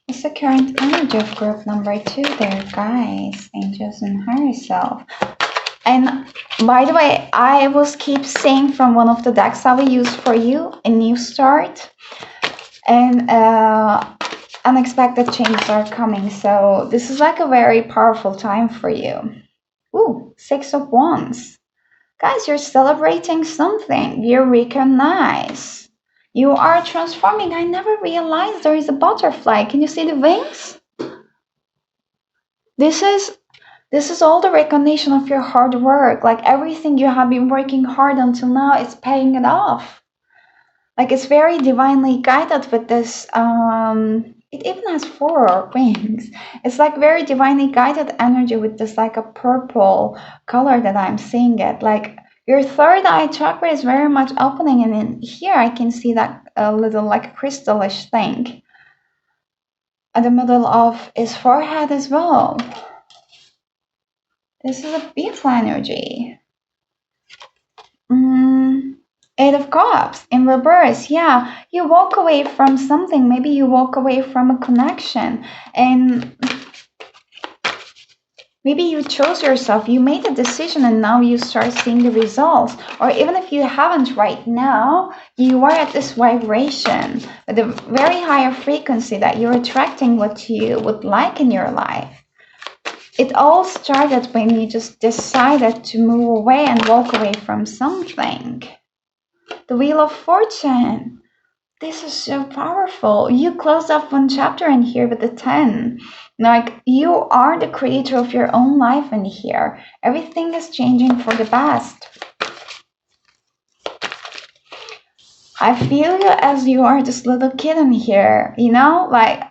What's the current energy of group number two there, guys, angels and higher self? And by the way, I will keep saying from one of the decks I will use for you, a new start. And unexpected changes are coming, so this is like a very powerful time for you. Ooh, Six of Wands. Guys, you're celebrating something. You recognize. You are transforming. I never realized there is a butterfly. Can you see the wings? This is all the recognition of your hard work. Like everything you have been working hard until now, it's paying it off. Like it's very divinely guided with this it even has four wings. It's like very divinely guided energy with this like a purple color that I'm seeing it. Like your third eye chakra is very much opening, and in here I can see that a little like crystallish thing at the middle of his forehead as well. This is a beautiful energy. Eight of Cups in reverse. Yeah, you walk away from something. Maybe you walk away from a connection, and maybe you chose yourself. You made a decision, and now you start seeing the results. Or even if you haven't right now, you are at this vibration with a very higher frequency that you're attracting what you would like in your life. It all started when you just decided to move away and walk away from something. The Wheel of Fortune. This is so powerful. You closed off one chapter in here with the 10. Like, you are the creator of your own life in here. Everything is changing for the best. I feel you as you are this little kid in here, you know? Like,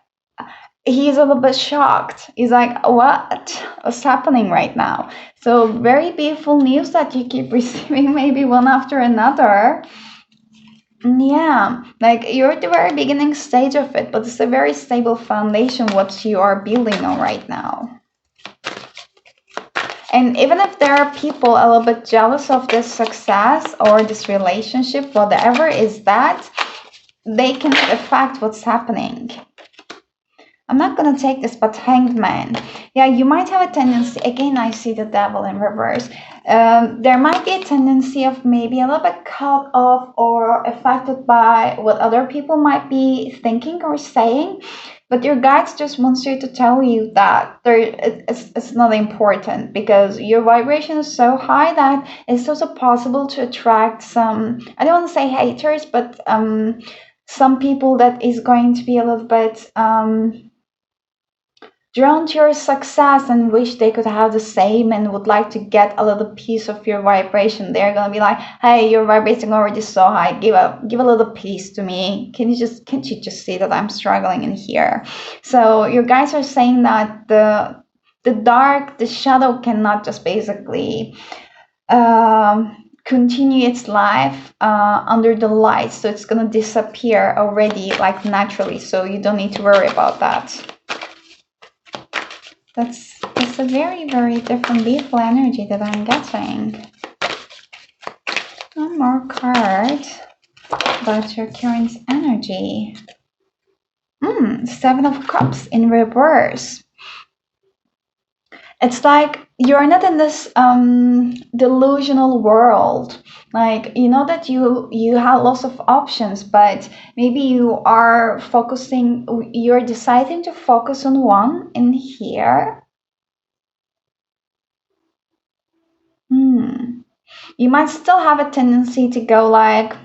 he's a little bit shocked. He's like, what's happening right now? So very beautiful news that you keep receiving, maybe one after another. Yeah, like you're at the very beginning stage of it, but it's a very stable foundation what you are building on right now. And even if there are people a little bit jealous of this success or this relationship, whatever is that, they can affect what's happening. I'm not going to take this, but Hanged Man. Yeah, you might have a tendency, again, I see the Devil in reverse. There might be a tendency of maybe a little bit cut off or affected by what other people might be thinking or saying. But your guides just wants you to tell you that it's not important, because your vibration is so high that it's also possible to attract some, I don't want to say haters, but some people that is going to be a little bit drawn to your success and wish they could have the same and would like to get a little piece of your vibration. They're gonna be like, hey, you're vibrating already so high, give a little piece to me. Can't you just see that I'm struggling in here? So your guys are saying that the dark, the shadow cannot just basically continue its life under the light, so it's gonna disappear already, like naturally, so you don't need to worry about that. That's a very, very different beautiful energy that I'm getting. One more card about your current energy. Seven of Cups in reverse. It's like you're not in this delusional world. Like, you know that you have lots of options, but maybe you're deciding to focus on one in here. You might still have a tendency to go like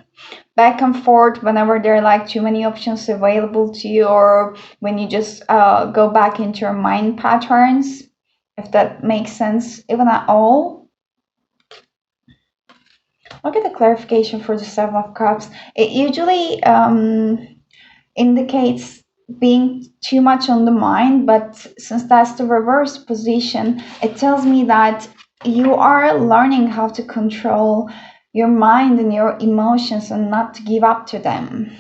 back and forth whenever there are like too many options available to you, or when you just go back into your mind patterns, if that makes sense even at all. Look at the clarification for the Seven of Cups. It usually indicates being too much on the mind, but since that's the reverse position, it tells me that you are learning how to control your mind and your emotions and not to give up to them.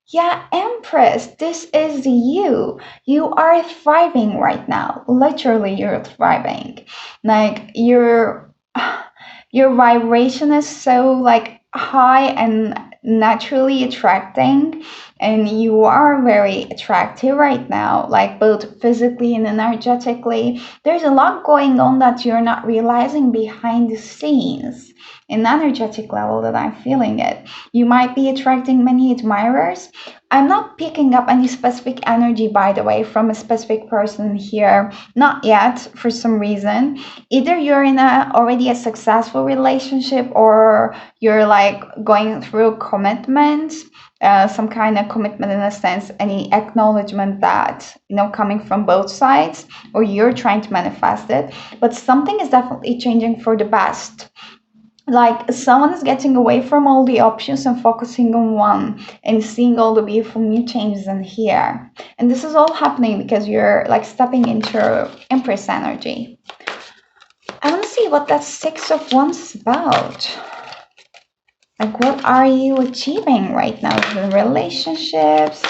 Yeah, Empress, this is you. You are thriving right now. Literally, you're thriving. Like your vibration is so like high and naturally attracting, and you are very attractive right now, like both physically and energetically. There's a lot going on that you're not realizing behind the scenes in energetic level that I'm feeling it. You might be attracting many admirers. I'm not picking up any specific energy, by the way, from a specific person here. Not yet, for some reason. Either you're in already a successful relationship, or you're like going through commitment, some kind of commitment in a sense, any acknowledgement that, coming from both sides, or you're trying to manifest it. But something is definitely changing for the best. like someone is getting away from all the options and focusing on one and seeing all the beautiful new changes in here. And this is all happening because you're like stepping into Empress energy. I want to see what that Six of Wands is about. Like, what are you achieving right now in relationships?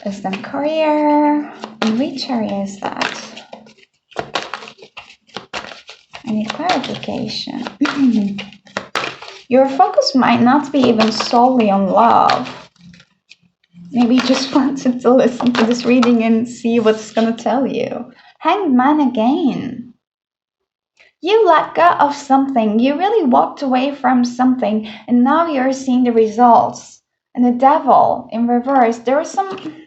Is them career? In which area is that? Any clarification? Your focus might not be even solely on love. Maybe you just wanted to listen to this reading and see what's going to tell you. Hanged Man again. You let go of something. You really walked away from something, and now you're seeing the results. And the Devil in reverse. There was some...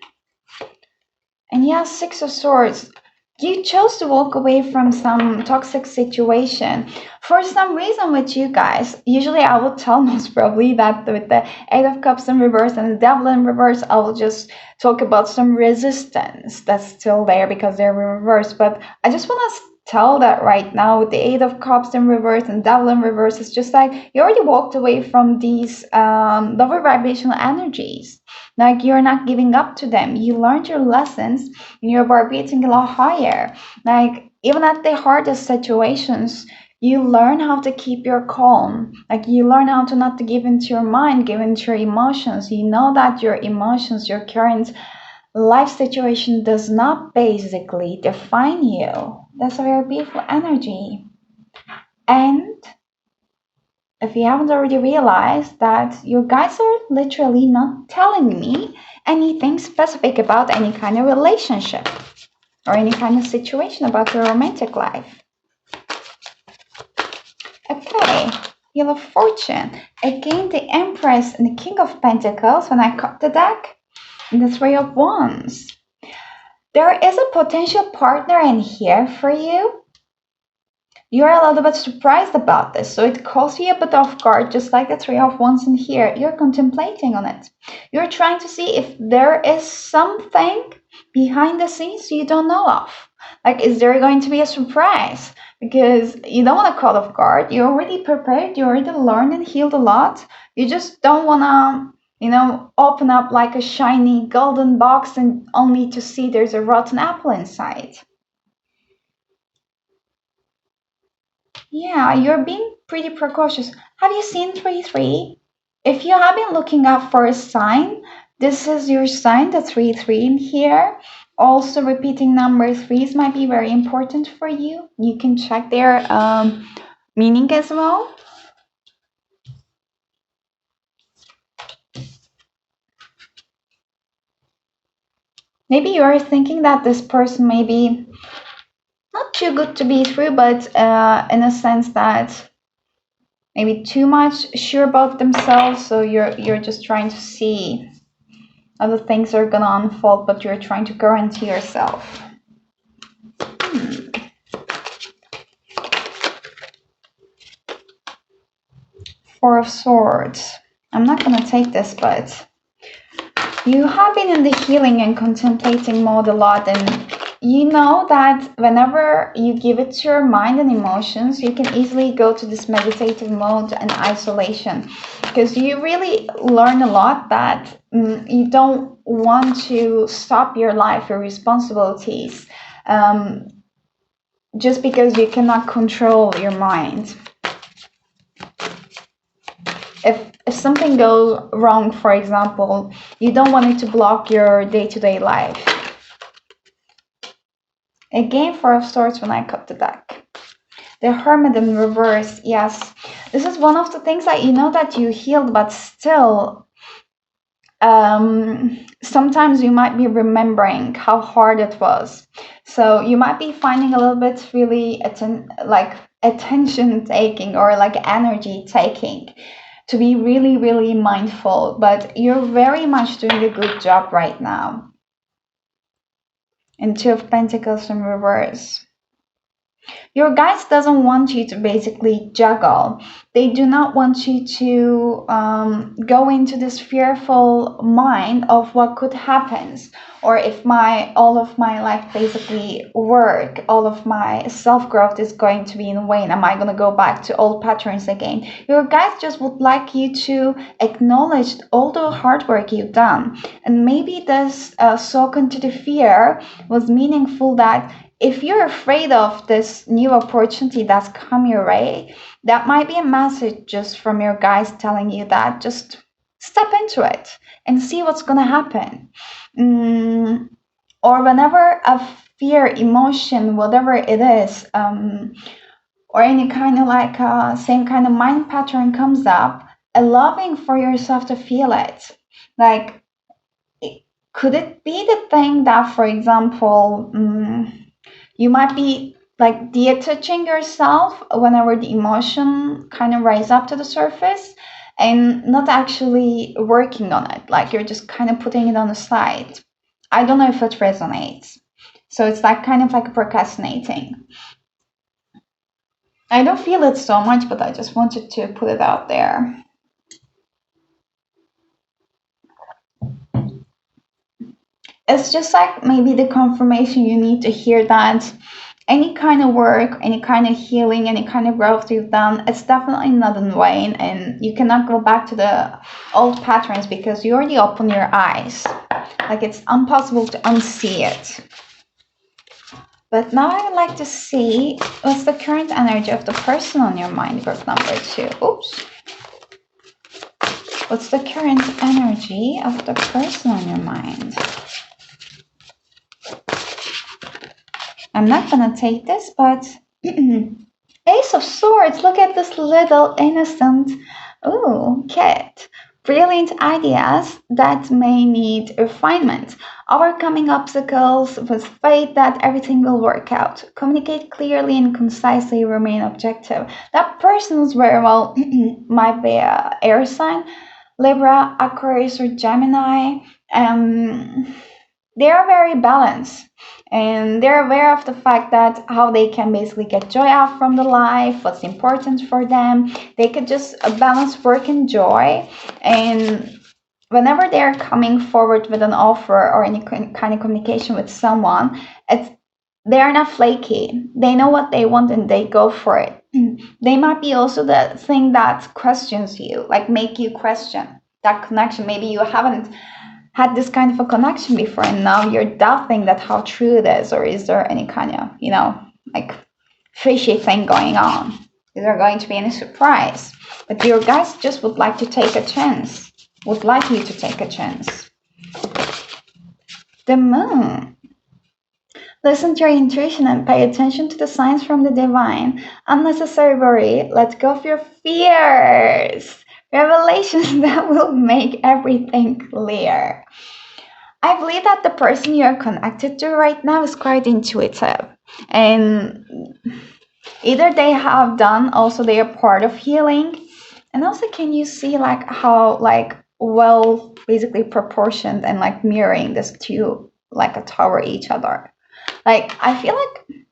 And yeah, Six of Swords. You chose to walk away from some toxic situation. For some reason with you guys, usually I will tell most probably that with the Eight of Cups in reverse and the Devil in reverse, I will just talk about some resistance that's still there because they're in reverse. But I just want to tell that right now with the Eight of Cups in reverse and Devil in reverse, it's just like you already walked away from these lower vibrational energies. Like you're not giving up to them. You learned your lessons and you're vibrating a lot higher. Like even at the hardest situations, you learn how to keep your calm. Like you learn how to not to give into your mind, give into your emotions. You know that your emotions, your current life situation does not basically define you. That's a very beautiful energy. And if you haven't already realized that you guys are literally not telling me anything specific about any kind of relationship or any kind of situation about your romantic life. Okay, Wheel of Fortune. Again, the Empress and the King of Pentacles when I cut the deck. And the Three of Wands. There is a potential partner in here for you. You're a little bit surprised about this, so it calls you a bit off guard, just like the Three of Wands in here. You're contemplating on it. You're trying to see if there is something behind the scenes you don't know of. Like, is there going to be a surprise? Because you don't want to caught off guard. You're already prepared. You already learned and healed a lot. You just don't want to, open up like a shiny golden box and only to see there's a rotten apple inside. Yeah, you're being pretty precautious. Have you seen 3-3? If you have been looking up for a sign, this is your sign, the 3-3 in here. Also, repeating number threes might be very important for you. You can check their meaning as well. Maybe you are thinking that this person may be not too good to be through, but in a sense that maybe too much sure about themselves. So you're just trying to see how the things are gonna unfold, but you're trying to guarantee yourself. Four of Swords. I'm not gonna take this, but you have been in the healing and contemplating mode a lot, and you know that whenever you give it to your mind and emotions, you can easily go to this meditative mode and isolation, because you really learn a lot that you don't want to stop your life, your responsibilities, just because you cannot control your mind. If something goes wrong, for example, you don't want it to block your day-to-day life. Again, Four of Swords when I cut the deck. The Hermit in reverse, yes. This is one of the things that you know that you healed, but still, sometimes you might be remembering how hard it was. So you might be finding a little bit really attention taking or like energy taking to be really, really mindful. But you're very much doing a good job right now. And Two of Pentacles in reverse. Your guides doesn't want you to basically juggle. They do not want you to go into this fearful mind of what could happen, or if my all of my life basically work, all of my self growth is going to be in vain. Am I going to go back to old patterns again? Your guides just would like you to acknowledge all the hard work you've done, and maybe this soak into the fear was meaningful, that if you're afraid of this new opportunity that's come your way, that might be a message just from your guides telling you that just step into it and see what's going to happen. Or whenever a fear, emotion, whatever it is, or any kind of like same kind of mind pattern comes up, allowing for yourself to feel it. Like, could it be the thing that, for example, you might be like detaching yourself whenever the emotion kind of rise up to the surface and not actually working on it. Like, you're just kind of putting it on the side. I don't know if it resonates. So it's like kind of like procrastinating. I don't feel it so much, but I just wanted to put it out there. It's just like maybe the confirmation you need to hear that any kind of work, any kind of healing, any kind of growth you've done, it's definitely not in vain, and you cannot go back to the old patterns because you already opened your eyes. Like, it's impossible to unsee it. But now I would like to see what's the current energy of the person on your mind, group number 2. Oops. What's the current energy of the person on your mind? I'm not gonna take this, but Ace of Swords. Look at this little innocent kid. Brilliant ideas that may need refinement. Overcoming obstacles with faith that everything will work out. Communicate clearly and concisely, remain objective. That person is very well might be a air sign, Libra, Aquarius, or Gemini. They are very balanced, and they're aware of the fact that how they can basically get joy out from the life, what's important for them. They could just balance work and joy, and whenever they're coming forward with an offer or any kind of communication with someone, they're not flaky. They know what they want and they go for it. They might be also the thing that questions you, like make you question that connection. Maybe you haven't had this kind of a connection before, and now you're doubting that how true it is, or is there any kind of, like fishy thing going on? Is there going to be any surprise? But your guys just would like to take a chance, would like you to take a chance. The Moon. Listen to your intuition and pay attention to the signs from the divine. Unnecessary worry. Let go of your fears. Revelations that will make everything clear. I believe that the person you're connected to right now is quite intuitive, and either they have done also their part of healing, and also can you see like how like well basically proportioned and like mirroring this two like a tower each other. Like, I feel like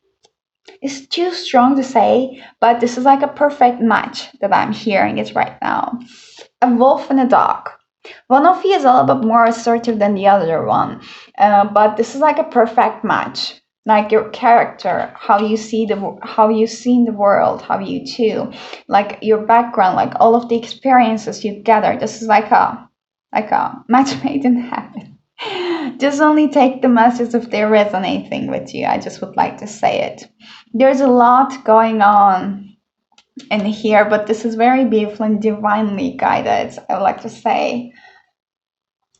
it's too strong to say, but this is like a perfect match that I'm hearing it right now. A wolf and a dog. One of you is a little bit more assertive than the other one, but this is like a perfect match. Like your character, how you see in the world, how you too, like your background, like all of the experiences you gather. This is like a match made in heaven. Just only take the message if they're resonating with you. I just would like to say it. There's a lot going on in here, but this is very beautiful and divinely guided, I would like to say.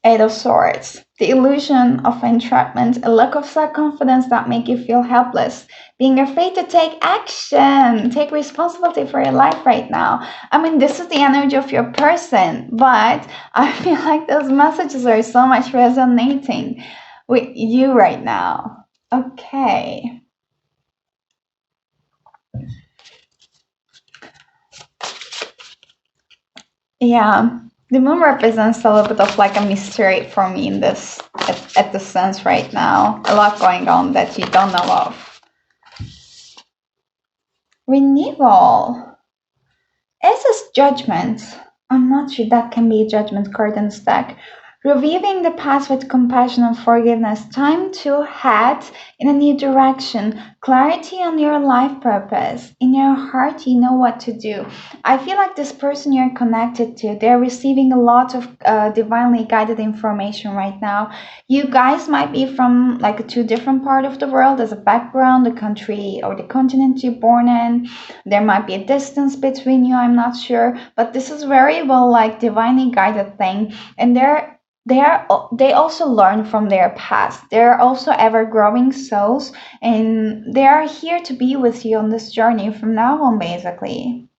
8 of Swords. The illusion of entrapment, a lack of self-confidence that make you feel helpless. Being afraid to take action. Take responsibility for your life right now. I mean, this is the energy of your person, but I feel like those messages are so much resonating with you right now. Okay. Yeah. The moon represents a little bit of like a mystery for me in this, at the sense right now. A lot going on that you don't know of. Renewal. Is this judgment? I'm not sure that can be a judgment card in the stack. Reviewing the past with compassion and forgiveness. Time to head in a new direction. Clarity on your life purpose. In your heart, you know what to do. I feel like this person you're connected to, they're receiving a lot of divinely guided information right now. You guys might be from like a two different part of the world as a background, the country or the continent you're born in. There might be a distance between you, I'm not sure, but this is very well like divinely guided thing, and they also learn from their past. They're also ever growing souls, and they are here to be with you on this journey from now on, basically.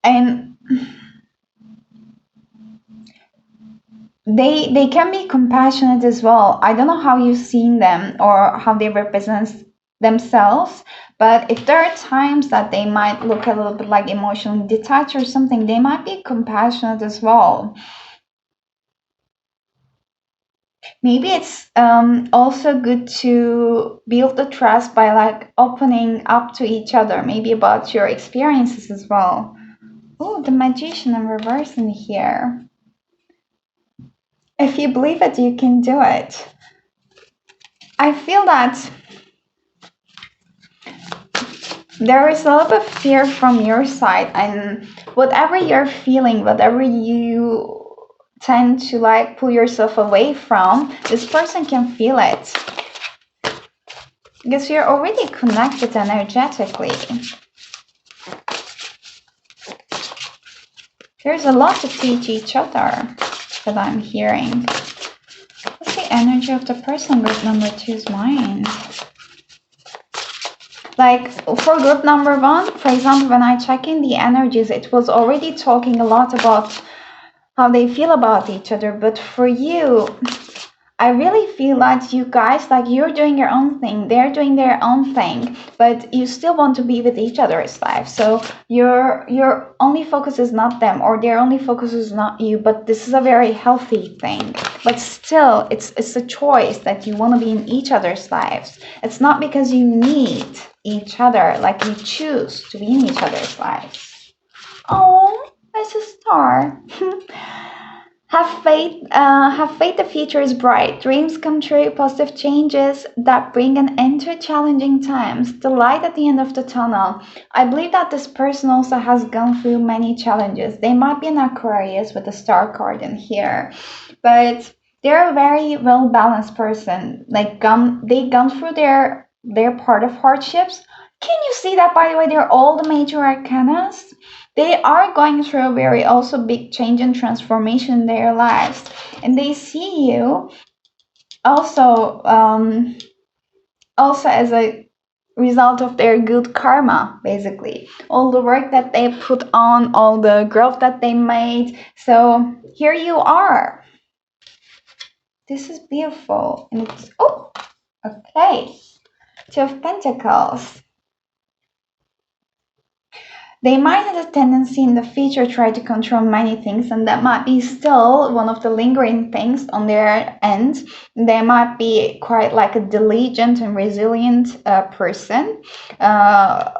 And they can be compassionate as well. I don't know how you've seen them or how they represent themselves, but if there are times that they might look a little bit like emotionally detached or something, they might be compassionate as well. Maybe it's also good to build the trust by like opening up to each other, maybe about your experiences as well. Oh, the magician in reverse in here. If you believe it, you can do it. I feel that there is a lot of fear from your side, and whatever you're feeling, whatever you tend to like pull yourself away from, this person can feel it. Because you're already connected energetically. There's a lot to teach each other that I'm hearing. What's the energy of the person group number two's mind? Like for group number one, for example, when I check in the energies, it was already talking a lot about how they feel about each other. But for you, I really feel like you guys, like you're doing your own thing, they're doing their own thing, but you still want to be with each other's life. So your only focus is not them, or their only focus is not you. But this is a very healthy thing. But still, it's a choice that you want to be in each other's lives. It's not because you need each other, like you choose to be in each other's lives. Oh, it's a star. Have faith. Have faith. The future is bright. Dreams come true. Positive changes that bring an end to challenging times. The light at the end of the tunnel. I believe that this person also has gone through many challenges. They might be an Aquarius with a star card in here, but they're a very well balanced person. Like they gone through their part of hardships. Can you see that, by the way? They're all the major arcanas. They are going through a very also big change and transformation in their lives, and they see you also also as a result of their good karma, basically all the work that they put on, all the growth that they made. So here you are. This is beautiful, and it's okay. Two of Pentacles. They might have a tendency in the future to try to control many things, and that might be still one of the lingering things on their end. They might be quite like a diligent and resilient person, a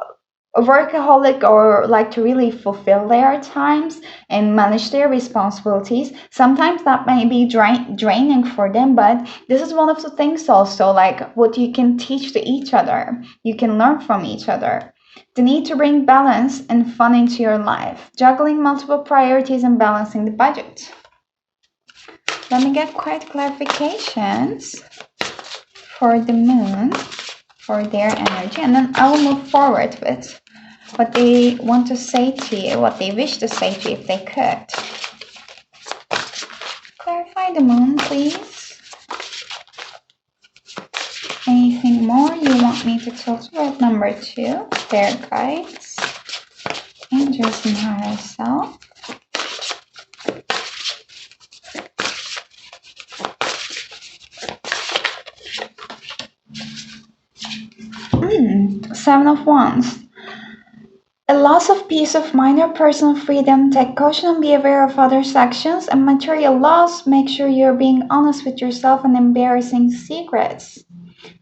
workaholic, or like to really fulfill their times and manage their responsibilities. Sometimes that may be draining for them, but this is one of the things also, like what you can teach to each other. You can learn from each other. The need to bring balance and fun into your life. Juggling multiple priorities and balancing the budget. Let me get quite clarifications for the moon, for their energy, and then I will move forward with what they want to say to you, what they wish to say to you if they could. Clarify the moon, please. Anything more you want me to talk about? Number two, their guides, angels and higher self. Seven of Wands. A loss of peace of mind or personal freedom. Take caution and be aware of others' actions. And material loss. Make sure you're being honest with yourself and embarrassing secrets.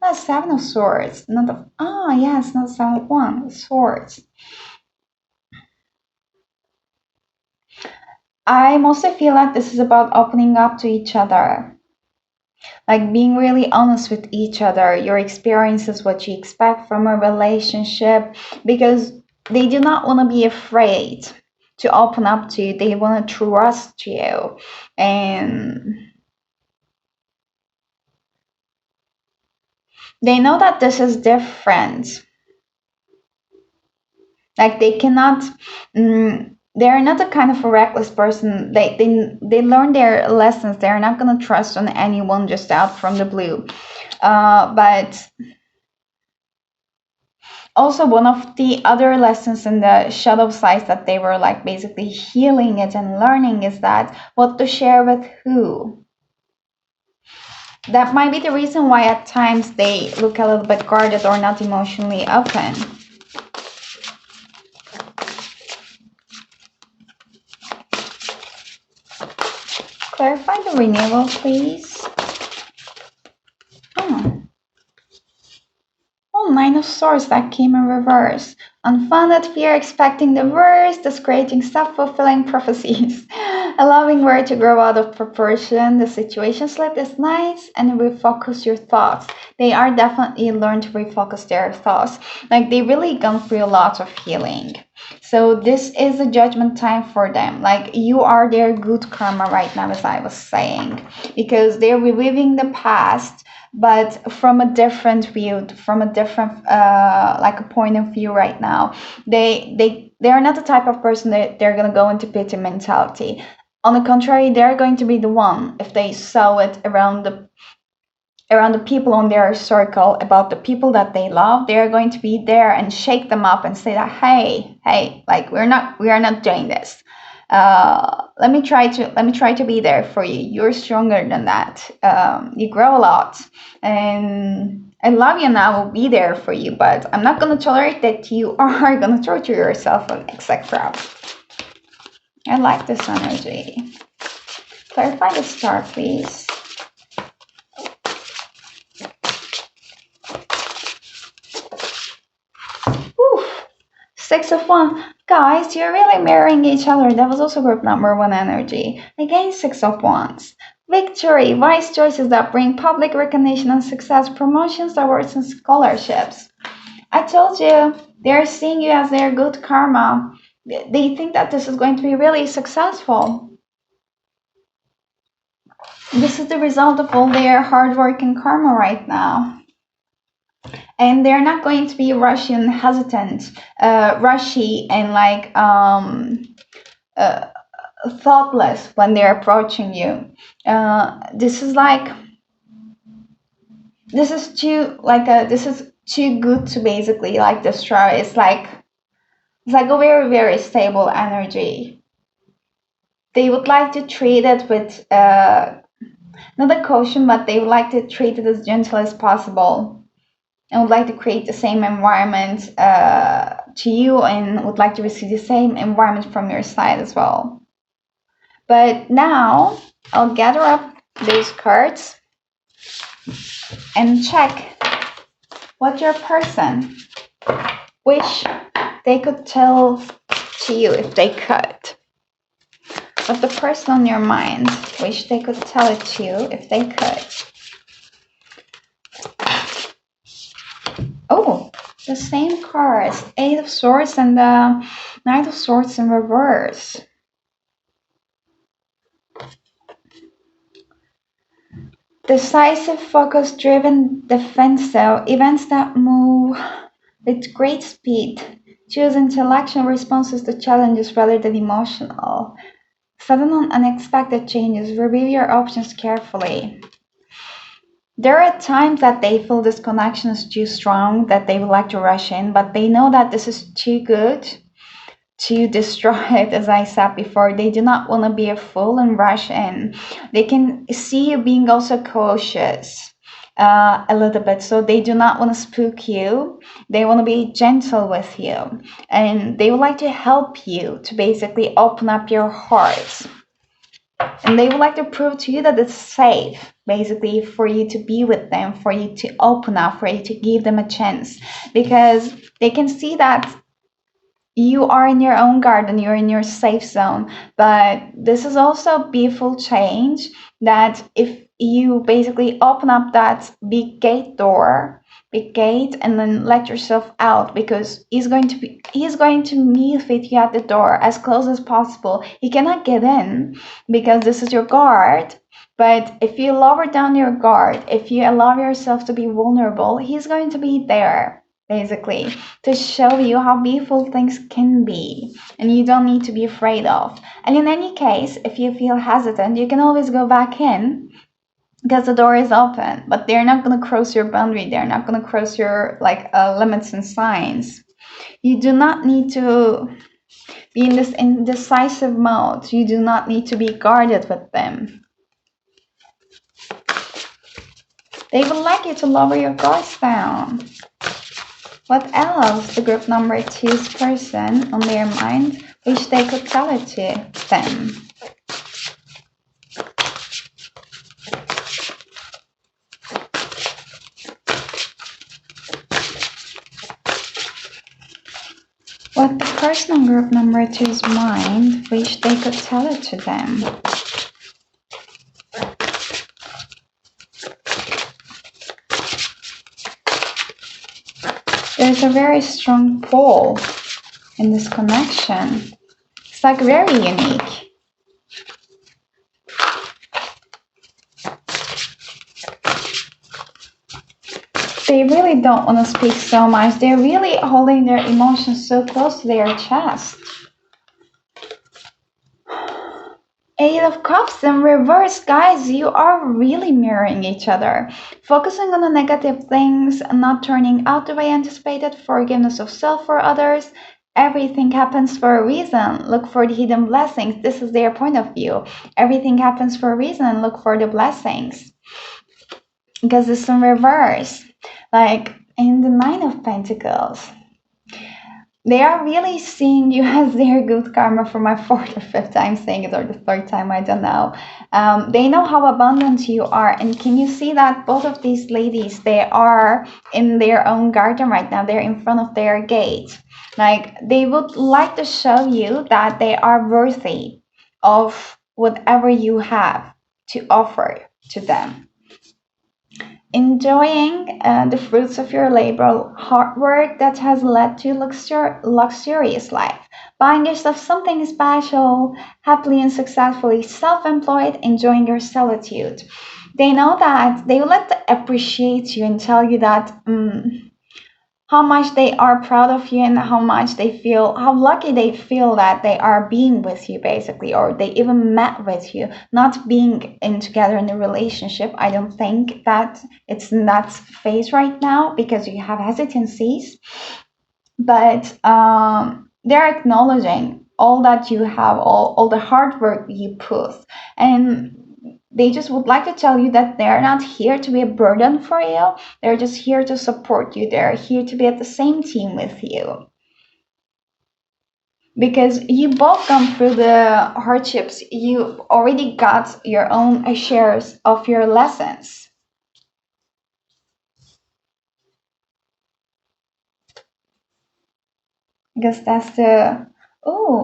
That's Seven of Swords. Not the. Oh, yeah, it's not Seven of Wands. Swords. I mostly feel like this is about opening up to each other. Like being really honest with each other, your experiences, what you expect from a relationship, because they do not want to be afraid to open up to you. They want to trust you. And they know that this is different. Like they cannot. They're not the kind of a reckless person. They learn their lessons. They're not gonna trust on anyone just out from the blue. But also one of the other lessons in the shadow sides that they were like basically healing it and learning is that what to share with who. That might be the reason why at times they look a little bit guarded or not emotionally open. Clarify the renewal, please. Oh. Oh, Nine of Swords, that came in reverse. Unfounded fear, expecting the worst, discouraging self-fulfilling prophecies. Allowing word to grow out of proportion. The situation slip is nice, and refocus your thoughts. They are definitely learn to refocus their thoughts. Like they really gone through a lot of healing. So this is a judgment time for them. Like you are their good karma right now, as I was saying, because they're reliving the past, but from a different view, from a different like a point of view right now. They are not the type of person that they're gonna go into pity mentality. On the contrary, they're going to be the one if they saw it around the people on their circle, about the people that they love, they're going to be there and shake them up and say that, hey, like we are not doing this. Let me try to be there for you. You're stronger than that. You grow a lot, and I love you, and I will be there for you. But I'm not gonna tolerate that you are gonna torture yourself, etc. I like this energy. Clarify the star, please. Oof. Six of Wands. Guys, you're really mirroring each other. That was also group number 1 energy. Again, Six of Wands. Victory, wise choices that bring public recognition and success, promotions, awards, and scholarships. I told you, they're seeing you as their good karma. They think that this is going to be really successful. This is the result of all their hard work and karma right now. And they're not going to be rushy and hesitant, rushy and like thoughtless when they're approaching you. This is too good to basically like destroy. It's like a very, very stable energy. They would like to treat it with not a caution, but they would like to treat it as gentle as possible, and would like to create the same environment to you, and would like to receive the same environment from your side as well. But now I'll gather up those cards and check what your person wish they could tell to you if they could. What the person on your mind wish they could tell it to you if they could. Oh, the same cards. Eight of Swords and the Knight of Swords in reverse. Decisive, focus-driven, defensive, events that move with great speed. Choose intellectual responses to challenges rather than emotional. Sudden and unexpected changes. Review your options carefully. There are times that they feel this connection is too strong, that they would like to rush in, but they know that this is too good to destroy it. As I said before, they do not want to be a fool and rush in. They can see you being also cautious a little bit, so they do not want to spook you. They want to be gentle with you, and they would like to help you to basically open up your heart. And they would like to prove to you that it's safe, basically, for you to be with them, for you to open up, for you to give them a chance. Because they can see that you are in your own garden, you're in your safe zone. But this is also a beautiful change, that if you basically open up that big gate, and then let yourself out, because he's going to meet with you at the door as close as possible. He cannot get in because this is your guard. But if you lower down your guard, if you allow yourself to be vulnerable, he's going to be there, basically, to show you how beautiful things can be, and you don't need to be afraid of. And in any case, if you feel hesitant, you can always go back in, because the door is open. But they're not going to cross your boundary, they're not going to cross your limits and signs. You do not need to be in this indecisive mode. You do not need to be guarded with them. They would like you to lower your guards down. What else the group number 2's person on their mind wish they could tell it to them? What the person on group number 2's mind wish they could tell it to them? There's a very strong pull in this connection. It's like very unique. They really don't want to speak so much. They're really holding their emotions so close to their chest. Eight of Cups in reverse, guys. You are really mirroring each other. Focusing on the negative things, not turning out the way anticipated, forgiveness of self or others. Everything happens for a reason. Look for the hidden blessings. This is their point of view. Everything happens for a reason. Look for the blessings. Because it's in reverse. Like in the Nine of Pentacles, they are really seeing you as their good karma, for my fourth or fifth time saying it, or the third time, I don't know. They know how abundant you are. And can you see that both of these ladies, they are in their own garden right now. They're in front of their gate. Like, they would like to show you that they are worthy of whatever you have to offer to them. Enjoying the fruits of your labor, hard work that has led to luxurious life. Buying yourself something special, happily and successfully self-employed, enjoying your solitude. They know that they would like to appreciate you and tell you that how much they are proud of you, and how lucky they feel that they are being with you, basically, or they even met with you, not being together in a relationship. I don't think that it's in that phase right now, because you have hesitancies, but they're acknowledging all that you have, all the hard work you put, and they just would like to tell you that they're not here to be a burden for you. They're just here to support you. They're here to be at the same team with you. Because you both gone through the hardships. You already got your own shares of your lessons. Because that's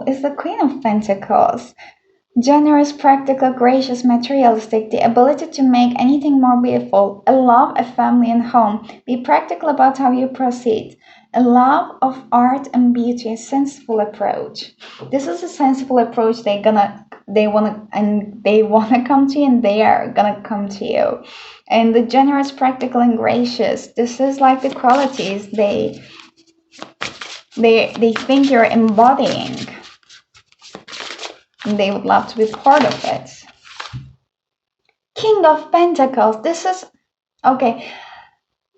it's the Queen of Pentacles. Generous, practical, gracious, materialistic, the ability to make anything more beautiful, a love, a family, and home. Be practical about how you proceed. A love of art and beauty, a sensible approach. This is a sensible approach. They wanna come to you, and they are gonna come to you. And the generous, practical, and gracious. This is like the qualities they think you're embodying. They would love to be part of it. King of Pentacles. This is okay.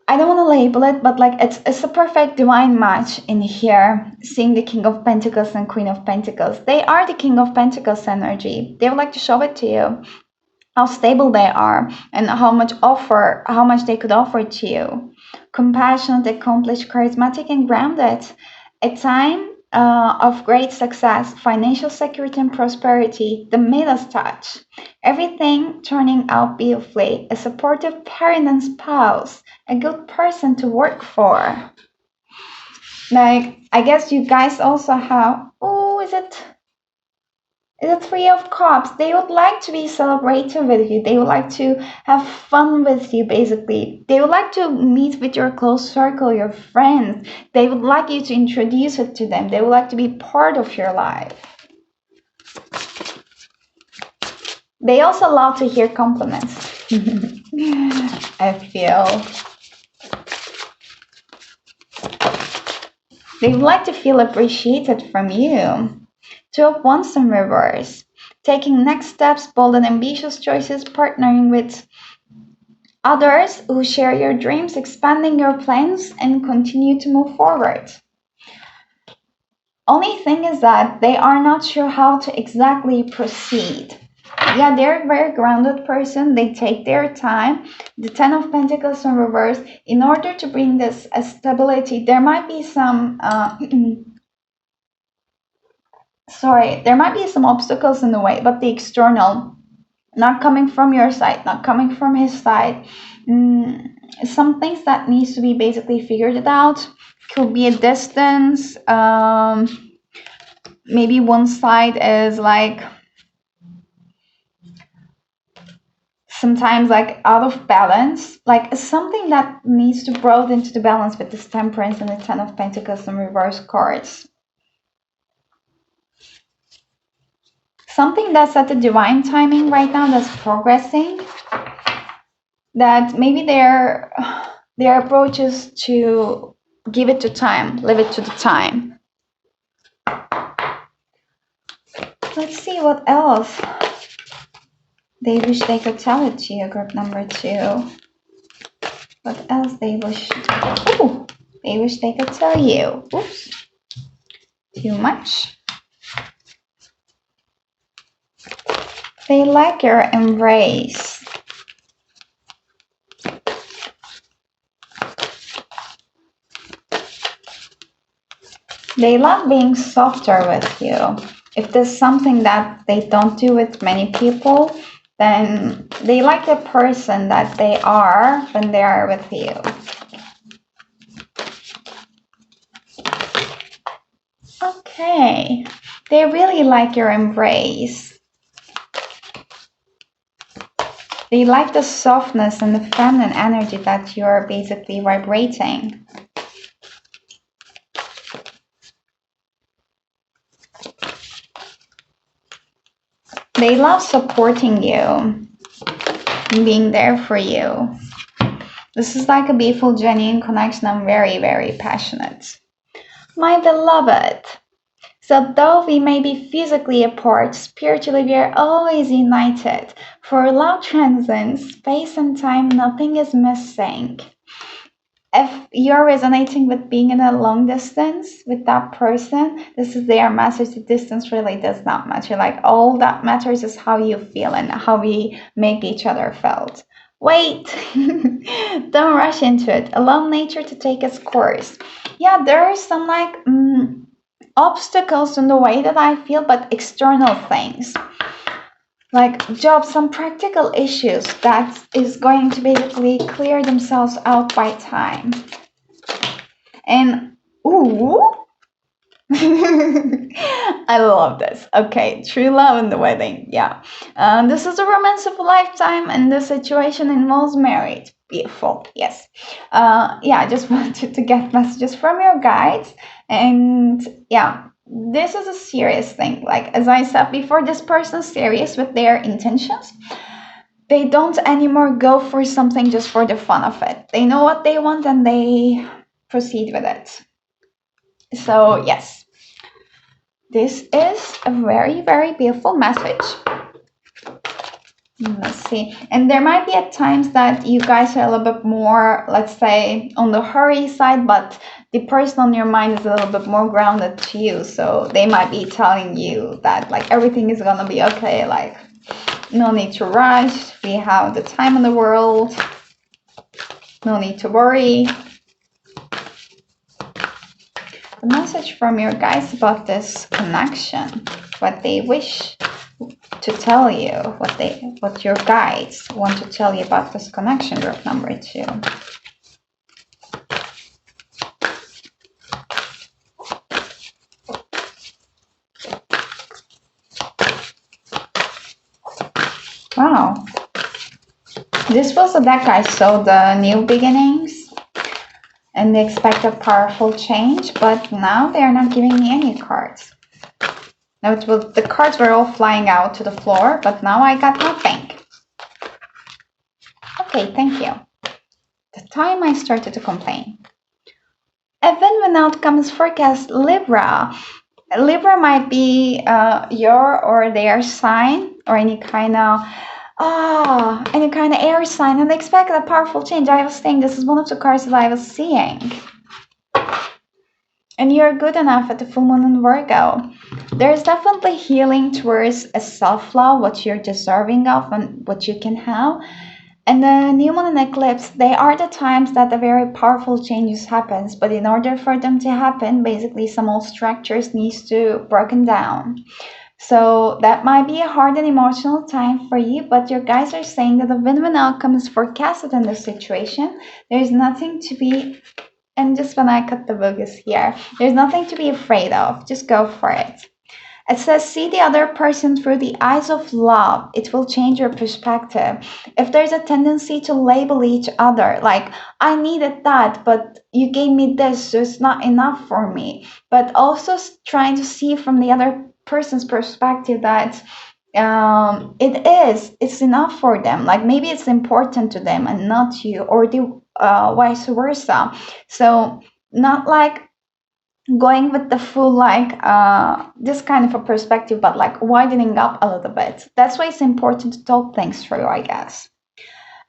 I don't want to label it, but like it's a perfect divine match in here. Seeing the King of Pentacles and Queen of Pentacles. They are the King of Pentacles energy. They would like to show it to you, how stable they are, and how much they could offer to you. Compassionate, accomplished, charismatic, and grounded. A time of great success, financial security and prosperity, the Midas touch. Everything turning out beautifully, a supportive parent and spouse, a good person to work for. Like, I guess you guys also have, oh, is it the Three of Cups? They would like to be celebrated with you. They would like to have fun with you, basically. They would like to meet with your close circle, your friends. They would like you to introduce it to them. They would like to be part of your life. They also love to hear compliments. I feel. They would like to feel appreciated from you. Two of Wands in reverse. Taking next steps, bold and ambitious choices, partnering with others who share your dreams, expanding your plans, and continue to move forward. Only thing is that they are not sure how to exactly proceed. Yeah, they're a very grounded person. They take their time. The Ten of Pentacles in reverse. In order to bring this stability, there might be some there might be some obstacles in the way, but the external, not coming from your side, not coming from his side. Some things that needs to be basically figured it out. Could be a distance. Maybe one side is like sometimes like out of balance, like something that needs to brought into the balance with this Temperance and the Ten of Pentacles in reverse cards. Something that's at the divine timing right now, that's progressing, that maybe their approach is to give it to time, leave it to the time. Let's see what else they wish they could tell it to you, group number 2. What else they wish they could tell you. Oops. Too much. They like your embrace. They love being softer with you. If there's something that they don't do with many people, then they like the person that they are when they are with you. Okay. They really like your embrace. They like the softness and the feminine energy that you're basically vibrating. They love supporting you, being there for you. This is like a beautiful, genuine connection. I'm very, very passionate. My beloved. So though we may be physically apart, spiritually we are always united. For love transcends space and time, nothing is missing. If you're resonating with being in a long distance with that person, this is their message. The distance really does not matter. Like, all that matters is how you feel and how we make each other felt. Wait, don't rush into it. Allow nature to take its course. Yeah, there are some like obstacles in the way that I feel, but external things. Like jobs, some practical issues that is going to basically clear themselves out by time. And ooh, I love this. Okay, true love in the wedding. Yeah, this is a romance of a lifetime, and the situation involves marriage. Beautiful. Yes. Yeah, I just wanted to get messages from your guides, and yeah. This is a serious thing. Like, as I said before, this person is serious with their intentions. They don't anymore go for something just for the fun of it. They know what they want and they proceed with it. So, yes. This is a very, very beautiful message. Let's see. And there might be at times that you guys are a little bit more, let's say, on the hurry side, but the person on your mind is a little bit more grounded to you. So they might be telling you that like everything is gonna be okay. Like, no need to rush. We have the time in the world. No need to worry. the message from your guides about this connection, what they wish to tell you, what your guides want to tell you about this connection, group number 2. Wow. This was the deck I saw, the new beginnings and the expected powerful change, but now they are not giving me any cards. Now the cards were all flying out to the floor, but now I got nothing. Okay, thank you. The time I started to complain. Even when outcomes forecast Libra. Libra might be your or their sign, or any kind of air sign, and expect a powerful change. I was saying this is one of the cards that I was seeing. And you're good enough at the full moon in Virgo. There's definitely healing towards a self-love, what you're deserving of and what you can have. And the new moon and eclipse, they are the times that the very powerful changes happens. But in order for them to happen, basically some old structures needs to broken down. So that might be a hard and emotional time for you, but your guys are saying that the win-win outcome is forecasted in this situation. There's nothing to be, and just when I cut the bogus here, there's nothing to be afraid of. Just go for it. It says, see the other person through the eyes of love. It will change your perspective. If there's a tendency to label each other, like, I needed that, but you gave me this, so it's not enough for me. But also trying to see from the other person's perspective that it's enough for them. Like, maybe it's important to them and not you, or the vice versa. So not like going with the full this kind of a perspective, but like widening up a little bit. That's why it's important to talk things through, I guess.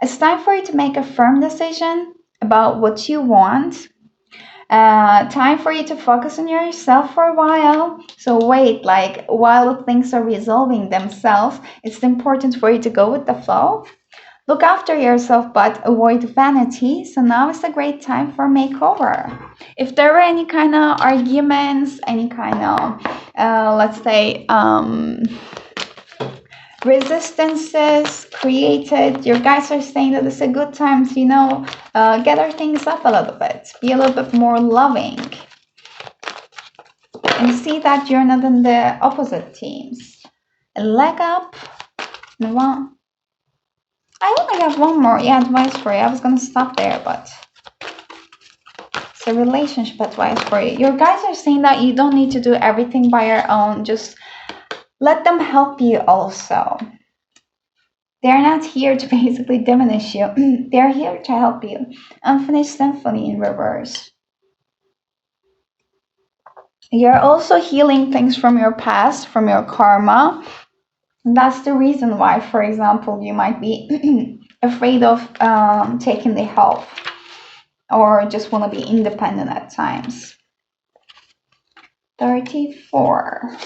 It's time for you to make a firm decision about what you want. Time for you to focus on yourself for a while. So wait, like while things are resolving themselves, it's important for you to go with the flow. Look after yourself, but avoid vanity. So now is a great time for makeover. If there were any kind of arguments, any kind of, let's say, resistances created, your guys are saying that it's a good time to, gather things up a little bit. Be a little bit more loving. And see that you're not in the opposite teams. A leg up. And one. I only have one more advice for you. I was going to stop there, but it's a relationship advice for you. Your guys are saying that you don't need to do everything by your own. Just let them help you also. They're not here to basically diminish you. They're here to help you. Unfinished symphony in reverse. You're also healing things from your past, from your karma. That's the reason why, for example, you might be afraid of taking the help or just want to be independent at times. 34.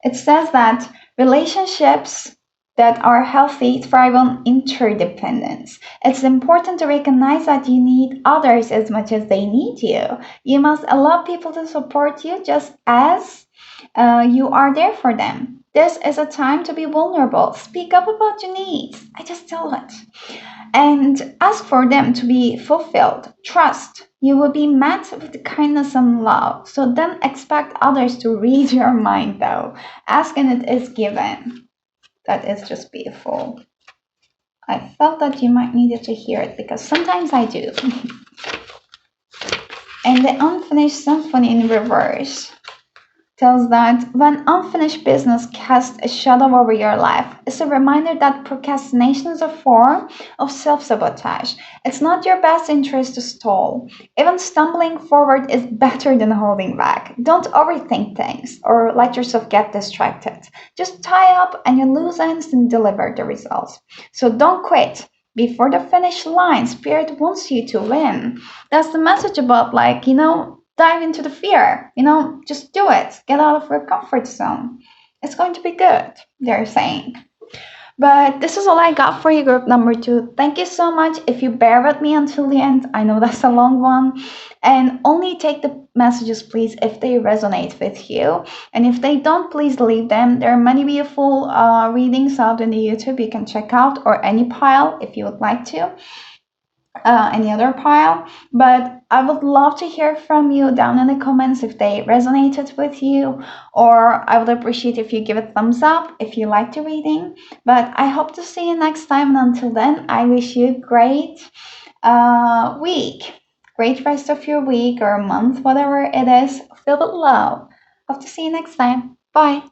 It says that relationships that are healthy thrive on interdependence. It's important to recognize that you need others as much as they need you. You must allow people to support you just as you are there for them. This is a time to be vulnerable. Speak up about your needs. I just tell it. And ask for them to be fulfilled. Trust. You will be met with kindness and love. So don't expect others to read your mind though. Ask and it is given. That is just beautiful. I felt that you might need to hear it because sometimes I do. And the unfinished symphony in reverse tells that when unfinished business casts a shadow over your life, it's a reminder that procrastination is a form of self-sabotage. It's not your best interest to stall. Even stumbling forward is better than holding back. Don't overthink things or let yourself get distracted. Just tie up and you loose ends and deliver the results. So don't quit. Before the finish line, Spirit wants you to win. That's the message about dive into the fear, just do it. Get out of your comfort zone. It's going to be good, they're saying. But this is all I got for you, group number two. Thank you so much. If you bear with me until the end, I know that's a long one. And only take the messages, please, if they resonate with you. And if they don't, please leave them. There are many beautiful readings out in the YouTube you can check out, or any pile if you would like to. Any other pile, but I would love to hear from you down in the comments if they resonated with you, or I would appreciate if you give a thumbs up if you liked the reading. But I hope to see you next time, and until then, I wish you a great week, great rest of your week or month, whatever it is, filled with love. Hope to see you next time. Bye.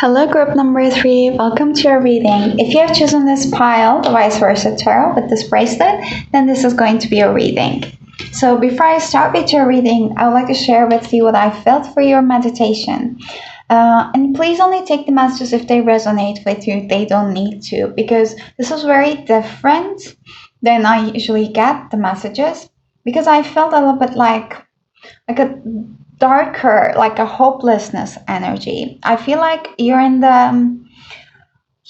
Hello, group number three. Welcome to your reading. If you have chosen this pile, the vice versa tarot, with this bracelet, then this is going to be your reading. So before I start with your reading, I would like to share with you what I felt for your meditation. And please only take the messages if they resonate with you. They don't need to, because this is very different than I usually get the messages, because I felt a little bit like a darker, like a hopelessness energy. I feel like you're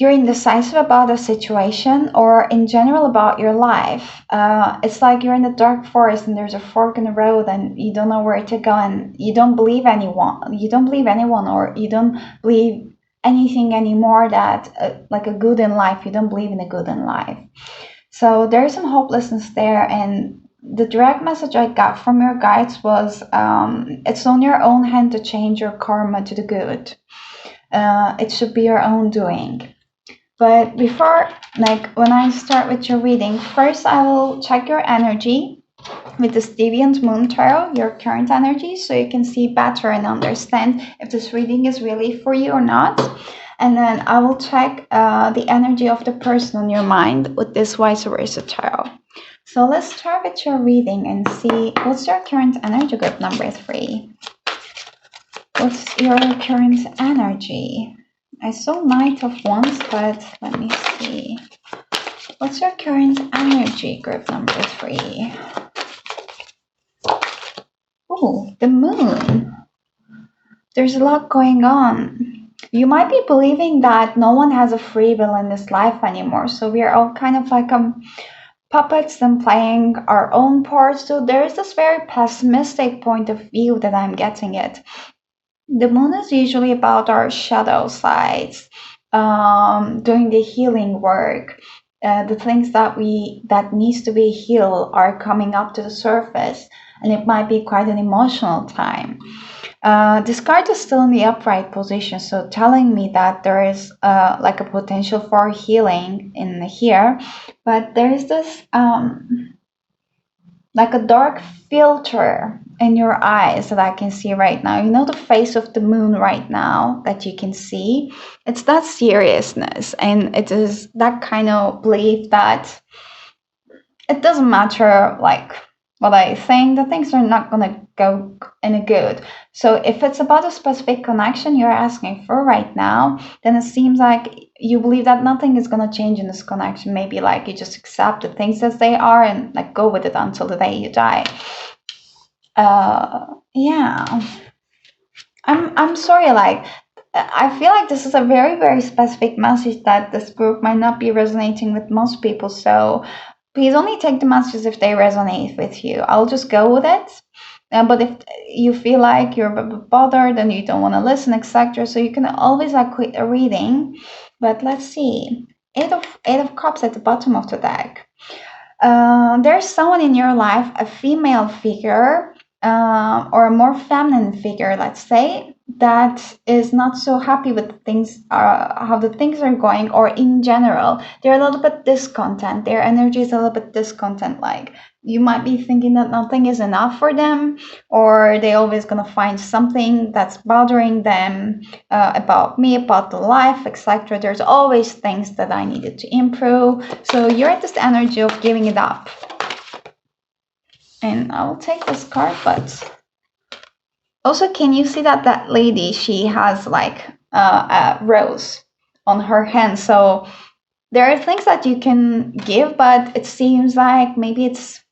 indecisive about a situation, or in general about your life. It's like you're in the dark forest and there's a fork in the road and you don't know where to go, and you don't believe anyone. You don't believe anyone, or you don't believe anything anymore that like a good in life. You don't believe in a good in life. So there's some hopelessness there, and the direct message I got from your guides was it's on your own hand to change your karma to the good. It should be your own doing. But before, like when I start with your reading, first I will check your energy with this Deviant Moon Tarot, your current energy, so you can see better and understand if this reading is really for you or not. And then I will check the energy of the person on your mind with this vice versa tarot. So let's start with your reading and see what's your current energy, group number three. What's your current energy? I saw Knight of Wands, but let me see. What's your current energy, group number three? Oh, the moon. There's a lot going on. You might be believing that no one has a free will in this life anymore. So we are all kind of like puppets and playing our own parts. So there is this very pessimistic point of view that I'm getting it. The moon is usually about our shadow sides, doing the healing work. The things that needs to be healed are coming up to the surface, and it might be quite an emotional time. This card is still in the upright position, so telling me that there is like a potential for healing in here, but there is this like a dark filter in your eyes that I can see right now. You know the face of the moon right now that you can see? It's that seriousness, and it is that kind of belief that it doesn't matter like what I think, the things are not going to go in a good. So if it's about a specific connection you're asking for right now, then it seems like you believe that nothing is going to change in this connection. Maybe like you just accept the things as they are and like go with it until the day you die. Yeah. I'm sorry, like I feel like this is a very, very specific message that this group might not be resonating with most people. So please only take the messages if they resonate with you. I'll just go with it. But if you feel like you're a bit bothered and you don't want to listen, etc., so you can always like quit a reading. But let's see. Eight of Cups at the bottom of the deck. There's someone in your life, a female figure, or a more feminine figure, let's say, that is not so happy with things, how the things are going, or in general, they're a little bit discontent. Their energy is a little bit discontent. Like you might be thinking that nothing is enough for them, or they always gonna find something that's bothering them about me, about the life, etc. There's always things that I needed to improve. So you're at this energy of giving it up. And I'll take this card, but also, can you see that that lady, she has like a rose on her hand? So there are things that you can give, but it seems like maybe it's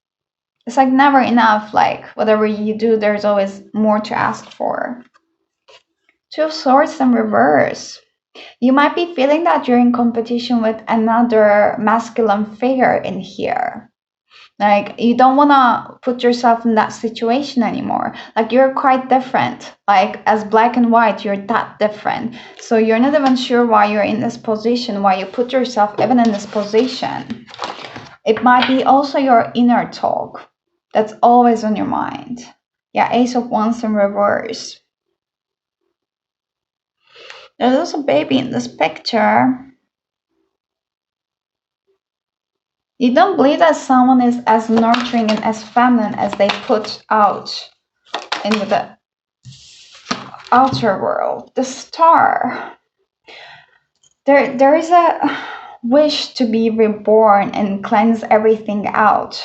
like never enough. Like whatever you do, there's always more to ask for. Two of Swords in reverse. You might be feeling that you're in competition with another masculine figure in here. Like, you don't want to put yourself in that situation anymore. Like, you're quite different. Like, as black and white, you're that different. So you're not even sure why you're in this position, why you put yourself even in this position. It might be also your inner talk that's always on your mind. Yeah, Ace of Wands in reverse. There's also a baby in this picture. You don't believe that someone is as nurturing and as feminine as they put out into the outer world. The Star. There is a wish to be reborn and cleanse everything out.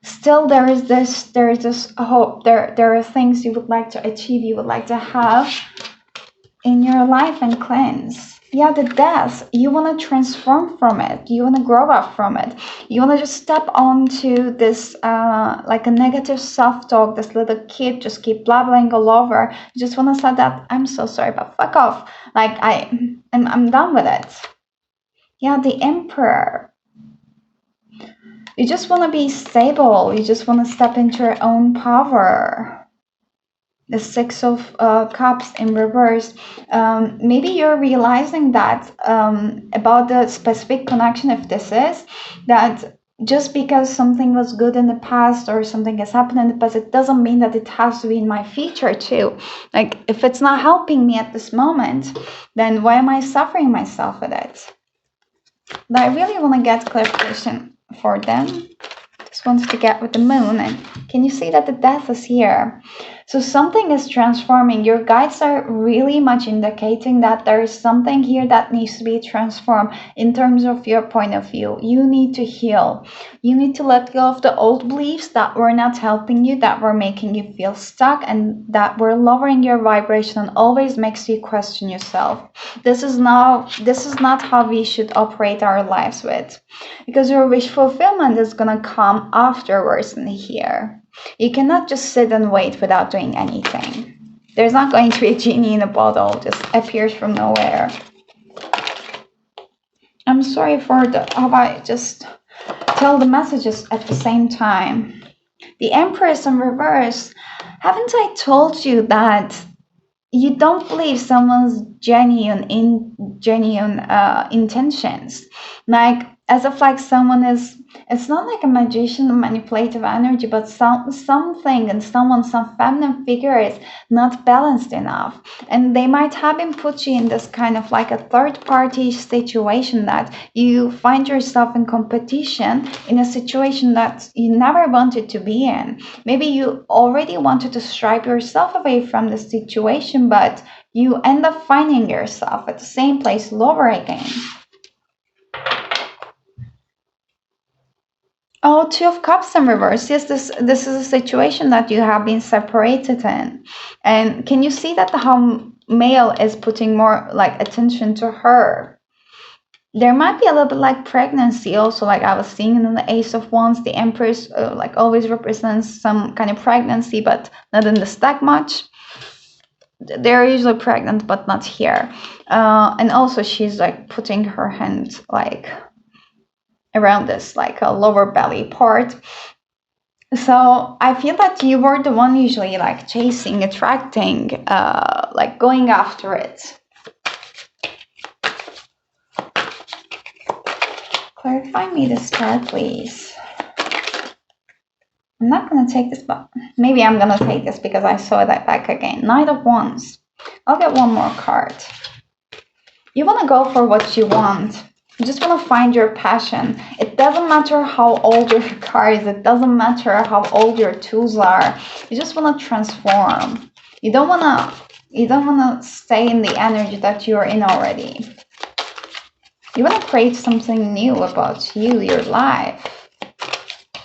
Still, there is this hope. There are things you would like to achieve, you would like to have in your life and cleanse. Yeah, the Death. You want to transform from it. You want to grow up from it. You want to just step onto this like a negative self-talk. This little kid just keep blabbering all over. You just want to say that I'm so sorry, but fuck off. Like I'm done with it. Yeah, the Emperor. You just want to be stable. You just want to step into your own power. The Six of Cups in reverse. Maybe you're realizing that about the specific connection, if this is, that just because something was good in the past or something has happened in the past, it doesn't mean that it has to be in my future too. Like, if it's not helping me at this moment, then why am I suffering myself with it? But I really want to get clarification for them. Just wanted to get with the moon. And can you see that the Death is here? So something is transforming. Your guides are really much indicating that there is something here that needs to be transformed in terms of your point of view. You need to heal. You need to let go of the old beliefs that were not helping you, that were making you feel stuck, and that were lowering your vibration and always makes you question yourself. This is not how we should operate our lives with, because your wish fulfillment is gonna come afterwards in here. You cannot just sit and wait without doing anything. There's not going to be a genie in a bottle just appears from nowhere. I'm sorry for how I just tell the messages at the same time. The Empress in reverse. Haven't I told you that you don't believe someone's genuine intentions? Like, as if like someone is, it's not like a magician or manipulative energy, but something and someone, some feminine figure is not balanced enough, and they might have been put you in this kind of like a third party situation, that you find yourself in competition in a situation that you never wanted to be in. Maybe you already wanted to stripe yourself away from the situation, but you end up finding yourself at the same place all over again. Oh, Two of Cups in reverse. Yes, this is a situation that you have been separated in. And can you see that how male is putting more like attention to her? There might be a little bit like pregnancy also, like I was seeing in the Ace of Wands. The Empress like always represents some kind of pregnancy, but not in the stack much. They're usually pregnant, but not here. And also she's like putting her hand like around this like a lower belly part. So I feel that you were the one usually like chasing, attracting, like going after it. Clarify me this card, please. I'm not gonna take this, but maybe I'm gonna take this because I saw that back again. Knight of Wands. I'll get one more card. You want to go for what you want. You just want to find your passion. It doesn't matter how old your car is. It doesn't matter how old your tools are. You just want to transform. You don't want to stay in the energy that you're in already. You want to create something new about you, your life.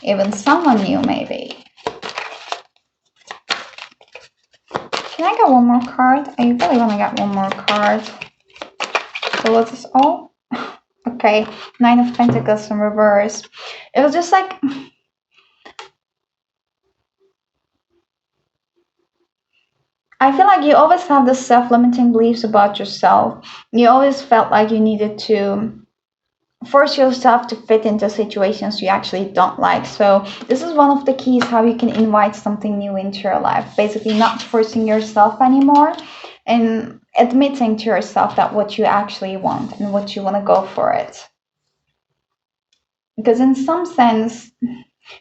Even someone new, maybe. Can I get one more card? I really want to get one more card. So was this all? Okay, Nine of Pentacles in reverse. It was just like, I feel like you always have the self-limiting beliefs about yourself. You always felt like you needed to force yourself to fit into situations you actually don't like. So this is one of the keys how you can invite something new into your life. Basically not forcing yourself anymore and admitting to yourself that what you actually want and what you want to go for it. Because in some sense,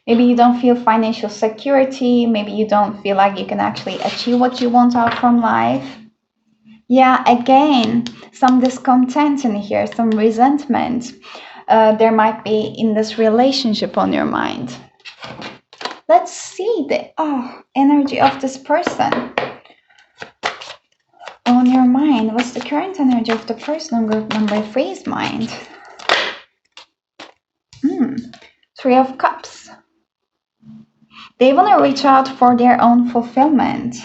maybe you don't feel financial security, maybe you don't feel like you can actually achieve what you want out from life. Yeah, again, some discontent in here, some resentment. There might be in this relationship on your mind. Let's see the energy of this person on your mind. What's the current energy of the person on group number 3's mind? Three of Cups. They want to reach out for their own fulfillment.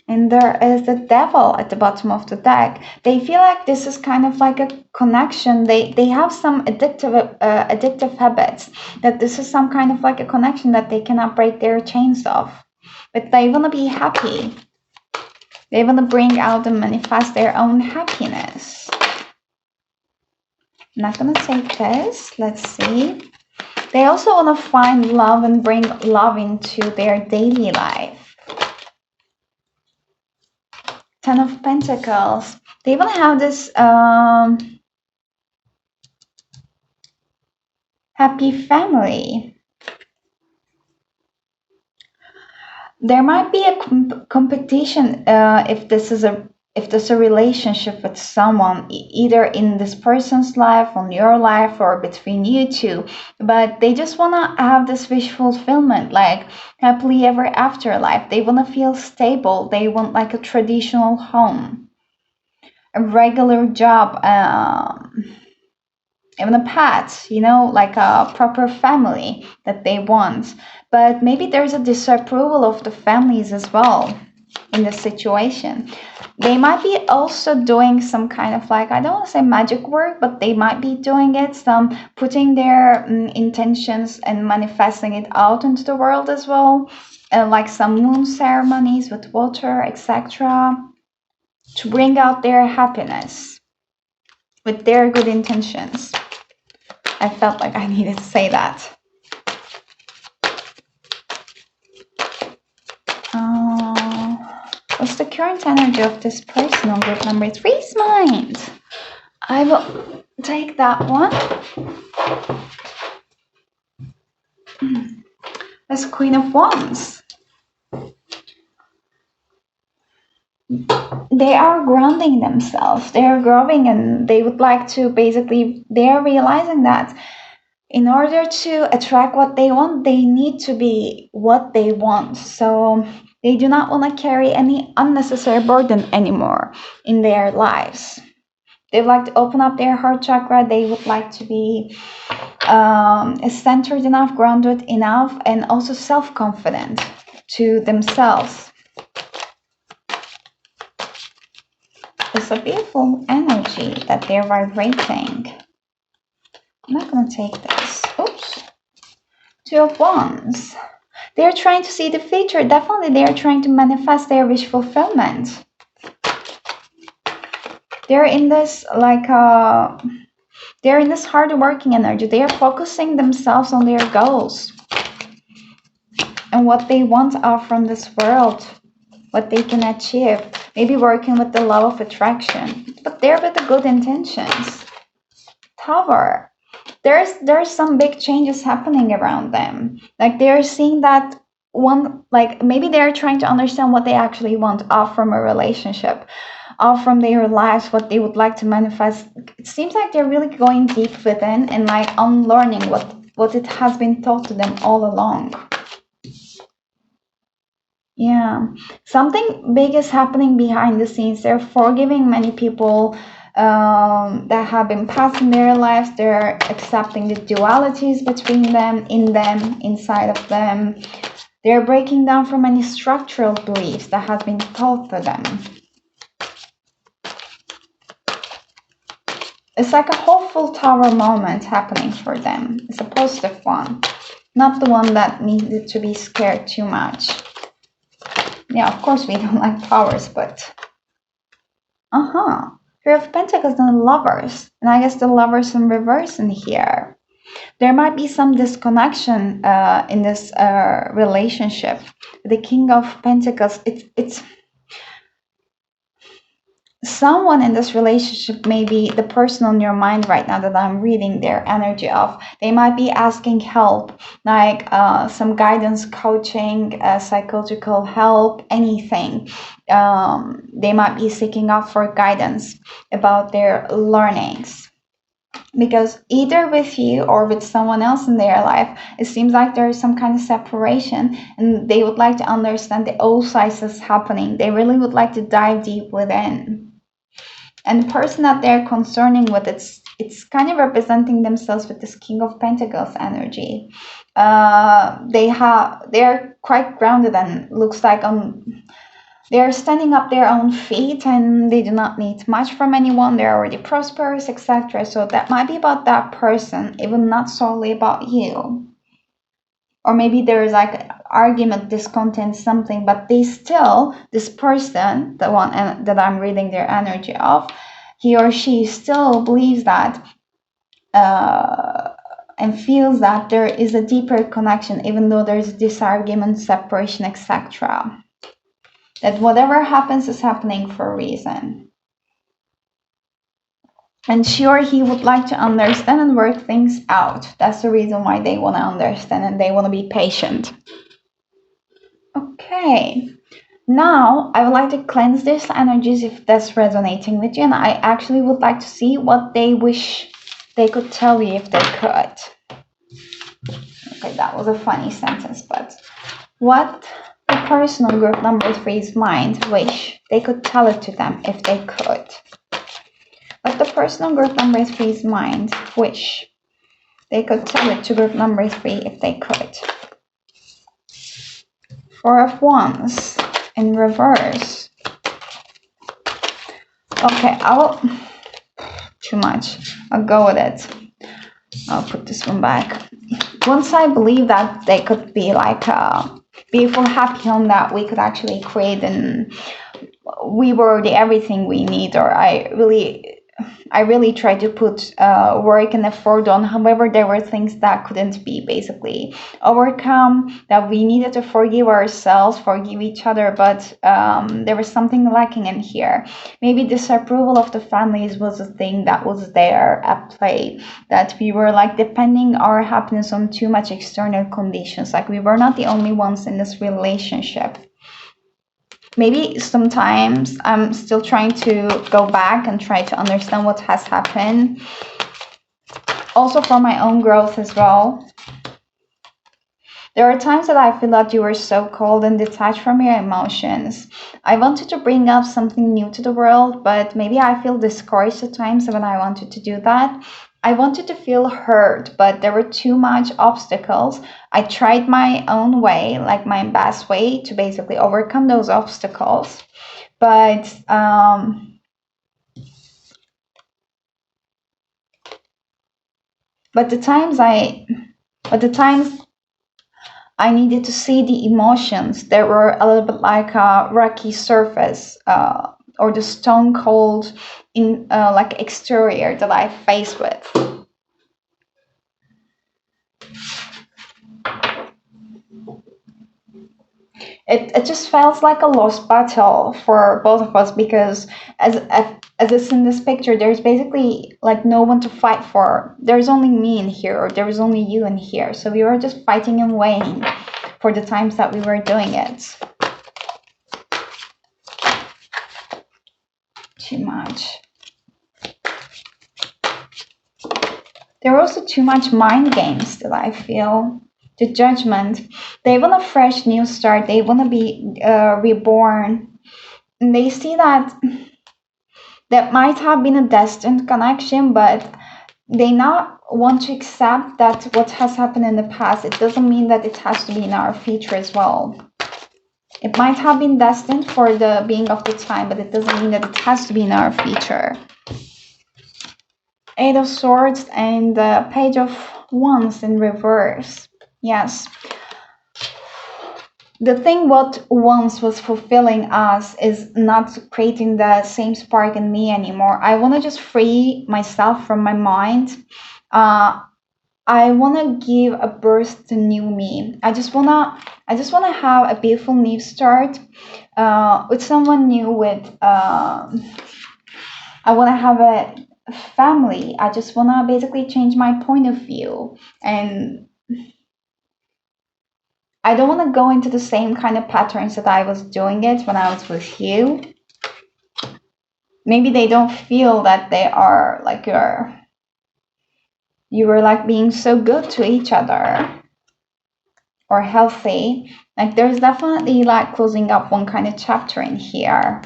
And there is the devil at the bottom of the deck. They feel like this is kind of like a connection. They have some addictive habits. That this is some kind of like a connection that they cannot break their chains of. But they want to be happy. They want to bring out and manifest their own happiness. I'm not going to take this. Let's see. They also want to find love and bring love into their daily life. Ten of Pentacles. They want to have this happy family. There might be a competition if this is a relationship with someone, either in this person's life, on your life, or between you two. But they just want to have this wish fulfillment, like happily ever after life. They want to feel stable. They want like a traditional home, a regular job, even a pet, like a proper family that they want. But maybe there's a disapproval of the families as well in this situation. They might be also doing some kind of like, I don't want to say magic work, but they might be doing it, some putting their intentions and manifesting it out into the world as well, like some moon ceremonies with water, etc., to bring out their happiness with their good intentions. I felt like I needed to say that. What's the current energy of this person on group number 3's mind? I will take that one. As Queen of Wands. They are grounding themselves. They are growing and they would like to they are realizing that in order to attract what they want, they need to be what they want. So they do not want to carry any unnecessary burden anymore in their lives. They would like to open up their heart chakra. They would like to be centered enough, grounded enough, and also self-confident to themselves. It's a beautiful energy that they're vibrating. I'm not going to take this. Oops. Two of Wands. They're trying to see the future. Definitely they're trying to manifest their wish fulfillment. They're in this they're in this hard working energy. They are focusing themselves on their goals and what they want out from this world, what they can achieve. Maybe working with the law of attraction, but they're with the good intentions. Tower. There's some big changes happening around them. Like they're seeing that one, like maybe they're trying to understand what they actually want out from a relationship, out from their lives, what they would like to manifest. It seems like they're really going deep within and like unlearning what it has been taught to them all along. Yeah, something big is happening behind the scenes. They're forgiving many people that have been past in their lives. They're accepting the dualities between them, inside of them. They're breaking down from any structural beliefs that has been taught to them. It's like a hopeful tower moment happening for them. It's a positive one, not the one that needed to be scared too much. Yeah, of course we don't like powers, but Three of Pentacles and Lovers, and I guess the Lovers in reverse in here. There might be some disconnection in this relationship. The King of Pentacles, it's someone in this relationship, maybe the person on your mind right now that I'm reading their energy of. They might be asking help, like some guidance, coaching, psychological help, anything. They might be seeking out for guidance about their learnings. Because either with you or with someone else in their life, it seems like there is some kind of separation, and they would like to understand the all sides that's happening. They really would like to dive deep within. And the person that they're concerning with, it's kind of representing themselves with this King of Pentacles energy. They're quite grounded and looks like they're standing up their own feet, and they do not need much from anyone. They're already prosperous, etc. So that might be about that person, even not solely about you. Or maybe there is like an argument, discontent, something, but this person, the one that I'm reading their energy of, he or she still believes that and feels that there is a deeper connection, even though there's this argument, separation, etc. That whatever happens is happening for a reason. And sure, he would like to understand and work things out. That's the reason why they want to understand and they want to be patient. Okay, now I would like to cleanse these energies if that's resonating with you, and I actually would like to see what they wish they could tell you if they could. Okay, that was a funny sentence, but what the person on group number 3's mind wish they could tell it to them if they could. What the person on group number 3's mind wish they could tell it to group number 3 if they could. Four of Wands in reverse. Okay, too much. I'll go with it. I'll put this one back. Once I believe that they could be like a beautiful, happy home that we could actually create, and we were the everything we need, or I really tried to put work and effort on. However, there were things that couldn't be basically overcome, that we needed to forgive ourselves, forgive each other, but there was something lacking in here. Maybe disapproval of the families was a thing that was there at play, that we were like depending our happiness on too much external conditions, like we were not the only ones in this relationship. Maybe sometimes I'm still trying to go back and try to understand what has happened. Also for my own growth as well. There are times that I feel that you were so cold and detached from your emotions. I wanted to bring up something new to the world, but maybe I feel discouraged at times when I wanted to do that. I wanted to feel heard, but there were too much obstacles. I tried my own way, like my best way, to basically overcome those obstacles. But the times I needed to see the emotions, they were a little bit like a rocky surface, or the stone cold like exterior that I faced with. It just felt like a lost battle for both of us, because as it's in this picture, there's basically like no one to fight for. There's only me in here, or there was only you in here. So we were just fighting and waiting for the times that we were doing it. Too much. There were also too much mind games that I feel. The Judgment. They want a fresh new start. They want to be reborn. And they see that might have been a destined connection, but they now want to accept that what has happened in the past, it doesn't mean that it has to be in our future as well. It might have been destined for the being of the time, but it doesn't mean that it has to be in our future. Eight of Swords and the Page of Wands in reverse. Yes. The thing what once was fulfilling us is not creating the same spark in me anymore. I want to just free myself from my mind. uh, I want to give a birth to new me. I just wanna have a beautiful new start, with someone new. With I want to have a family. I just want to basically change my point of view, and I don't want to go into the same kind of patterns that I was doing it when I was with you. Maybe they don't feel that they are like you were like being so good to each other or healthy. Like there's definitely like closing up one kind of chapter in here.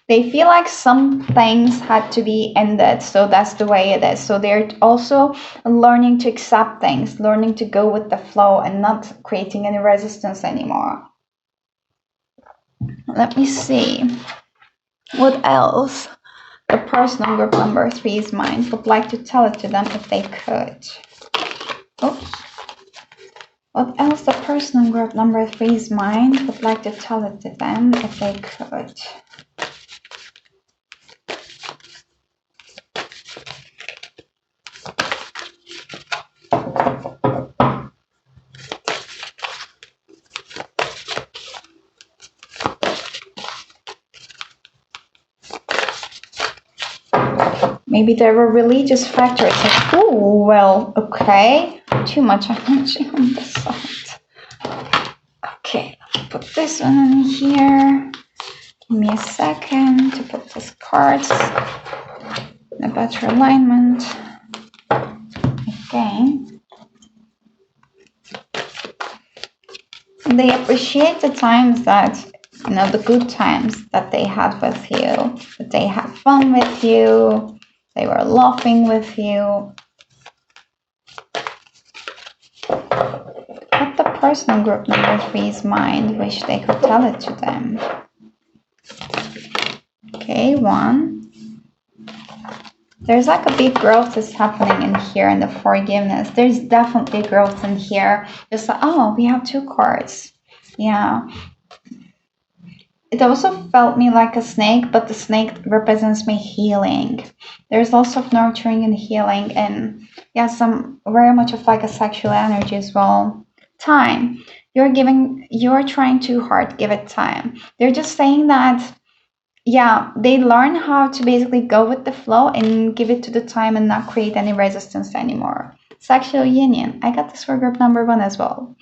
They feel like some things had to be ended, so that's the way it is. So they're also learning to accept things, learning to go with the flow and not creating any resistance anymore. Let me see. What else? The person on group number 3's mind would like to tell it to them if they could. Oops. What else the person on group number 3's mind would like to tell it to them if they could. Maybe there were religious factors. Like, oh, well, okay. Too much energy on this side. Okay, put this one in here. Give me a second to put these cards in a better alignment. Again. And they appreciate the times that, the good times that they had with you, that they had fun with you, they were laughing with you. What the person in group number 3's mind wish they could tell it to them. Okay, 1. There's like a big growth is happening in here in the forgiveness. There's definitely growth in here. Just like, oh, we have 2 cards. Yeah. It also felt me like a snake, but the snake represents me healing. There's lots of nurturing and healing, and yeah, some very much of like a sexual energy as well. Time. You're trying too hard, give it time. They're just saying that, yeah, they learn how to basically go with the flow and give it to the time and not create any resistance anymore. Sexual union. I got this for group number 1 as well.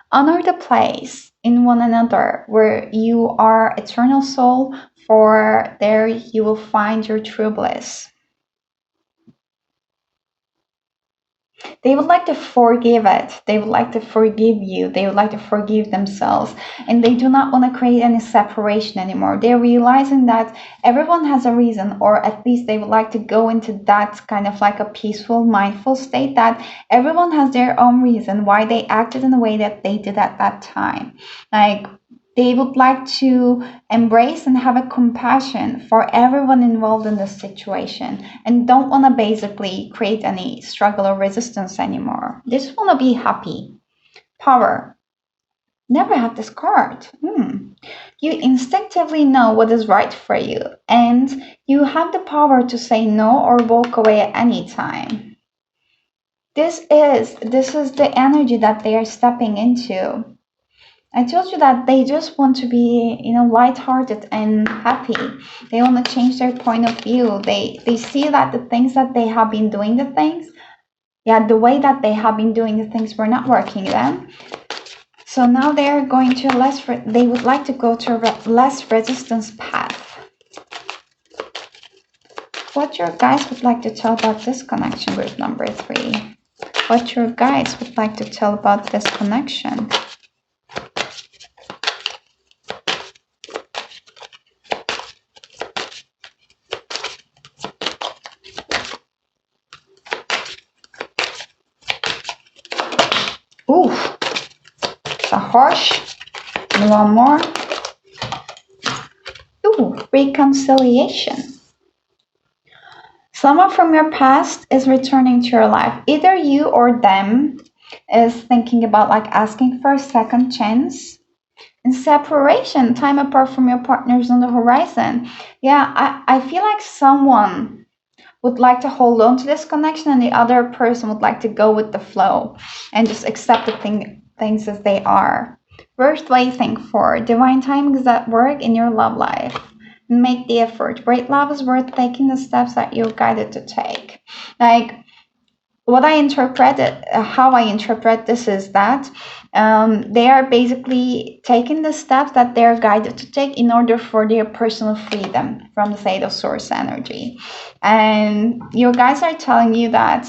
Honor the place in one another where you are eternal soul, for there you will find your true bliss. They would like to forgive it. They would like to forgive you. They would like to forgive themselves. And they do not want to create any separation anymore. They're realizing that everyone has a reason, or at least they would like to go into that kind of like a peaceful, mindful state that everyone has their own reason why they acted in the way that they did at that time. Like, they would like to embrace and have a compassion for everyone involved in this situation and don't want to basically create any struggle or resistance anymore. They just want to be happy. Power. Never had this card. You instinctively know what is right for you, and you have the power to say no or walk away at any time. This is the energy that they are stepping into. I told you that they just want to be, lighthearted and happy. They want to change their point of view. They see that the things that they have been doing, the way that they have been doing the things were not working then. So now they're going to they would like to go to a less resistance path. What your guides would like to tell about this connection, group number 3? What your guides would like to tell about this connection? Ooh, it's a horse. And one more. Ooh, reconciliation. Someone from your past is returning to your life. Either you or them is thinking about like asking for a second chance. And separation, time apart from your partners on the horizon. Yeah, I feel like someone would like to hold on to this connection and the other person would like to go with the flow and just accept the things as they are. Worth waiting for. Divine timing is at work in your love life. Make the effort. Great love is worth taking the steps that you're guided to take. Like, how I interpret this is that they are basically taking the steps that they're guided to take in order for their personal freedom from the state of source energy. And your guys are telling you that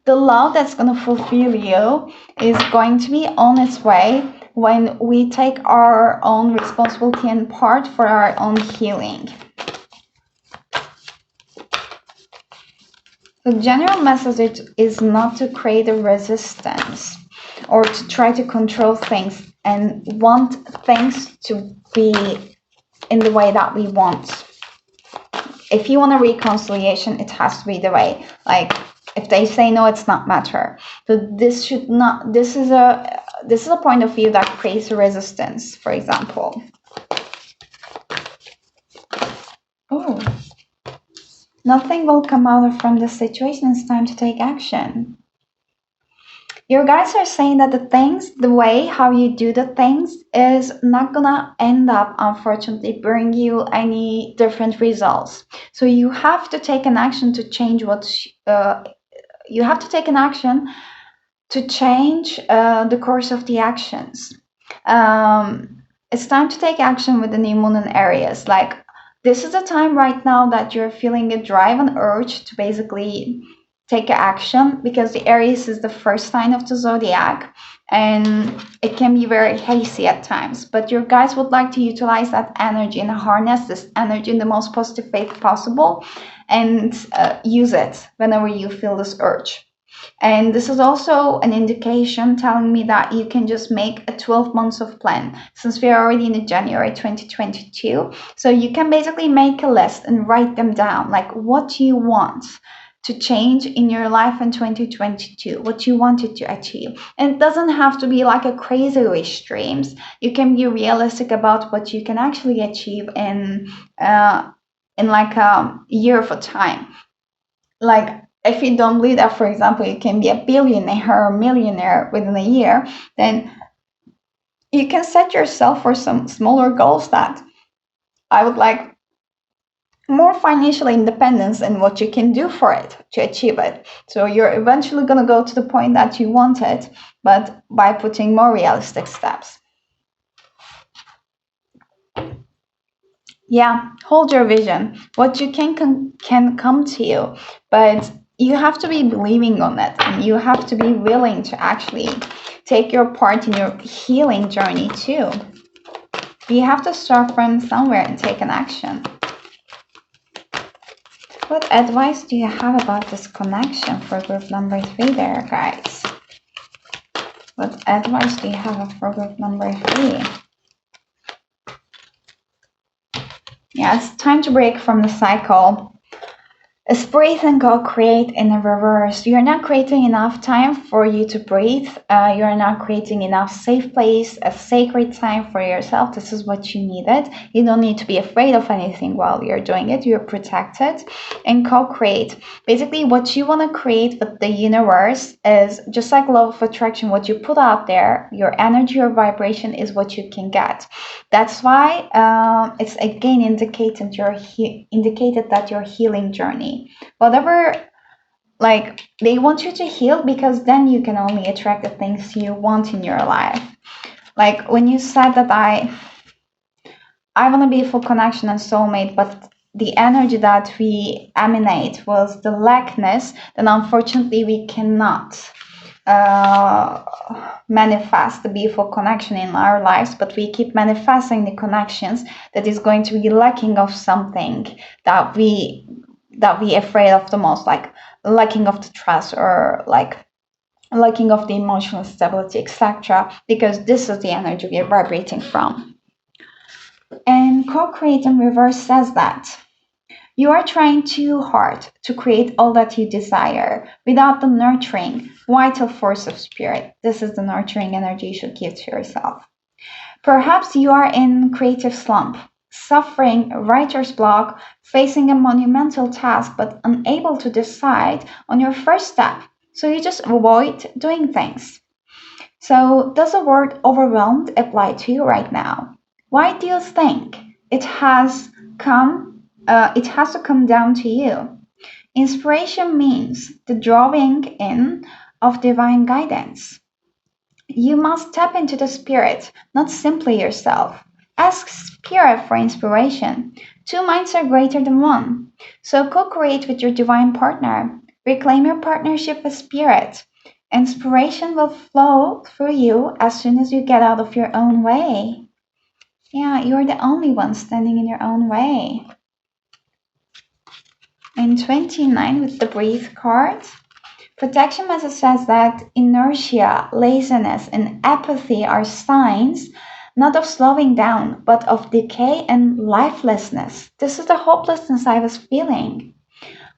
the love that's going to fulfill you is going to be on its way when we take our own responsibility and part for our own healing. The general message is not to create a resistance or to try to control things and want things to be in the way that we want. If you want a reconciliation, it has to be the way. Like, if they say no, it's not matter. So this is a point of view that creates a resistance, for example. Oh. Nothing will come out from this situation. It's time to take action. Your guys are saying that the way how you do the things is not gonna end up, unfortunately, bring you any different results. So you have to take an action to change you have to take an action to change the course of the actions. It's time to take action with the new moon in Aries. Like, this is the time right now that you're feeling a drive and urge to basically take action, because the Aries is the first sign of the zodiac and it can be very hazy at times. But your guys would like to utilize that energy and harness this energy in the most positive way possible and use it whenever you feel this urge. And this is also an indication telling me that you can just make a 12 months of plan, since we are already in January 2022. So you can basically make a list and write them down, like what you want to change in your life in 2022, what you wanted to achieve. And it doesn't have to be like a crazy wish dreams. You can be realistic about what you can actually achieve in like a year of a time. Like, if you don't believe that, for example, you can be a billionaire or a millionaire within a year, then you can set yourself for some smaller goals that I would like more financial independence and what you can do for it to achieve it. So you're eventually going to go to the point that you want it, but by putting more realistic steps. Yeah, hold your vision. What you can come to you, but you have to be believing on it, and you have to be willing to actually take your part in your healing journey too. You have to start from somewhere and take an action. What advice do you have about this connection for group number 3 there, guys? What advice do you have for group number 3? Yeah, it's time to break from the cycle. It's breathe and go create in a reverse. You're not creating enough time for you to breathe. You're not creating enough safe place, a sacred time for yourself. This is what you needed. You don't need to be afraid of anything while you're doing it. You're protected. And co-create. Basically, what you want to create with the universe is just like law of attraction. What you put out there, your energy or vibration is what you can get. That's why it's again indicated that your healing journey. Whatever, like, they want you to heal, because then you can only attract the things you want in your life. Like when you said that I want to be a full connection and soulmate, but the energy that we emanate was the lackness, then unfortunately we cannot manifest the beautiful connection in our lives, but we keep manifesting the connections that is going to be lacking of something that we afraid of the most, like lacking of the trust, or like lacking of the emotional stability, etc., because this is the energy we are vibrating from. And co-create in reverse says that You are trying too hard to create all that you desire without the nurturing, vital force of spirit. This is the nurturing energy you should give to yourself. Perhaps you are in creative slump, suffering writer's block, facing a monumental task but unable to decide on your first step. So you just avoid doing things. So does the word overwhelmed apply to you right now? Why do you think it has to come down to you? Inspiration means the drawing in of divine guidance. You must tap into the spirit, not simply yourself. Ask spirit for inspiration. Two minds are greater than one. So co-create with your divine partner. Reclaim your partnership with spirit. Inspiration will flow through you as soon as you get out of your own way. Yeah, you're the only one standing in your own way. In 29 with the breathe card, protection message says that inertia, laziness, and apathy are signs not of slowing down, but of decay and lifelessness. This is the hopelessness I was feeling.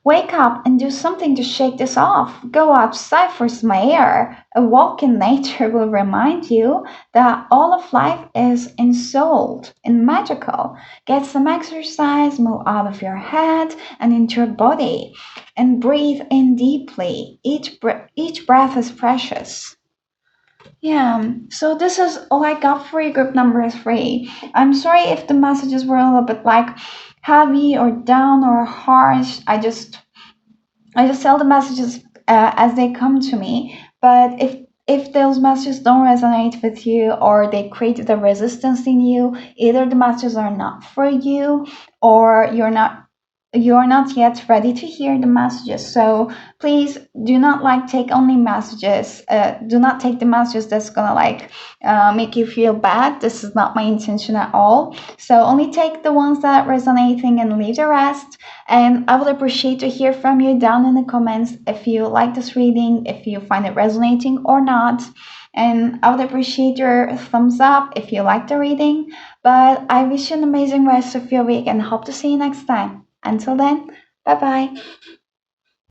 Wake up and do something to shake this off. Go outside for some air. A walk in nature will remind you that all of life is ensouled and magical. Get some exercise, move out of your head and into your body, and breathe in deeply. Each breath is precious. Yeah, so this is all I got for you, group number 3. I'm sorry if the messages were a little bit like heavy or down or harsh. I just tell the messages as they come to me. But if those messages don't resonate with you or they create the resistance in you, either the messages are not for you or you're not yet ready to hear the messages. So please do not take only messages. Do not take the messages that's gonna make you feel bad. This is not my intention at all. So only take the ones that are resonating and leave the rest. And I would appreciate to hear from you down in the comments if you like this reading, if you find it resonating or not. And I would appreciate your thumbs up if you like the reading. But I wish you an amazing rest of your week and hope to see you next time. Until then, bye bye.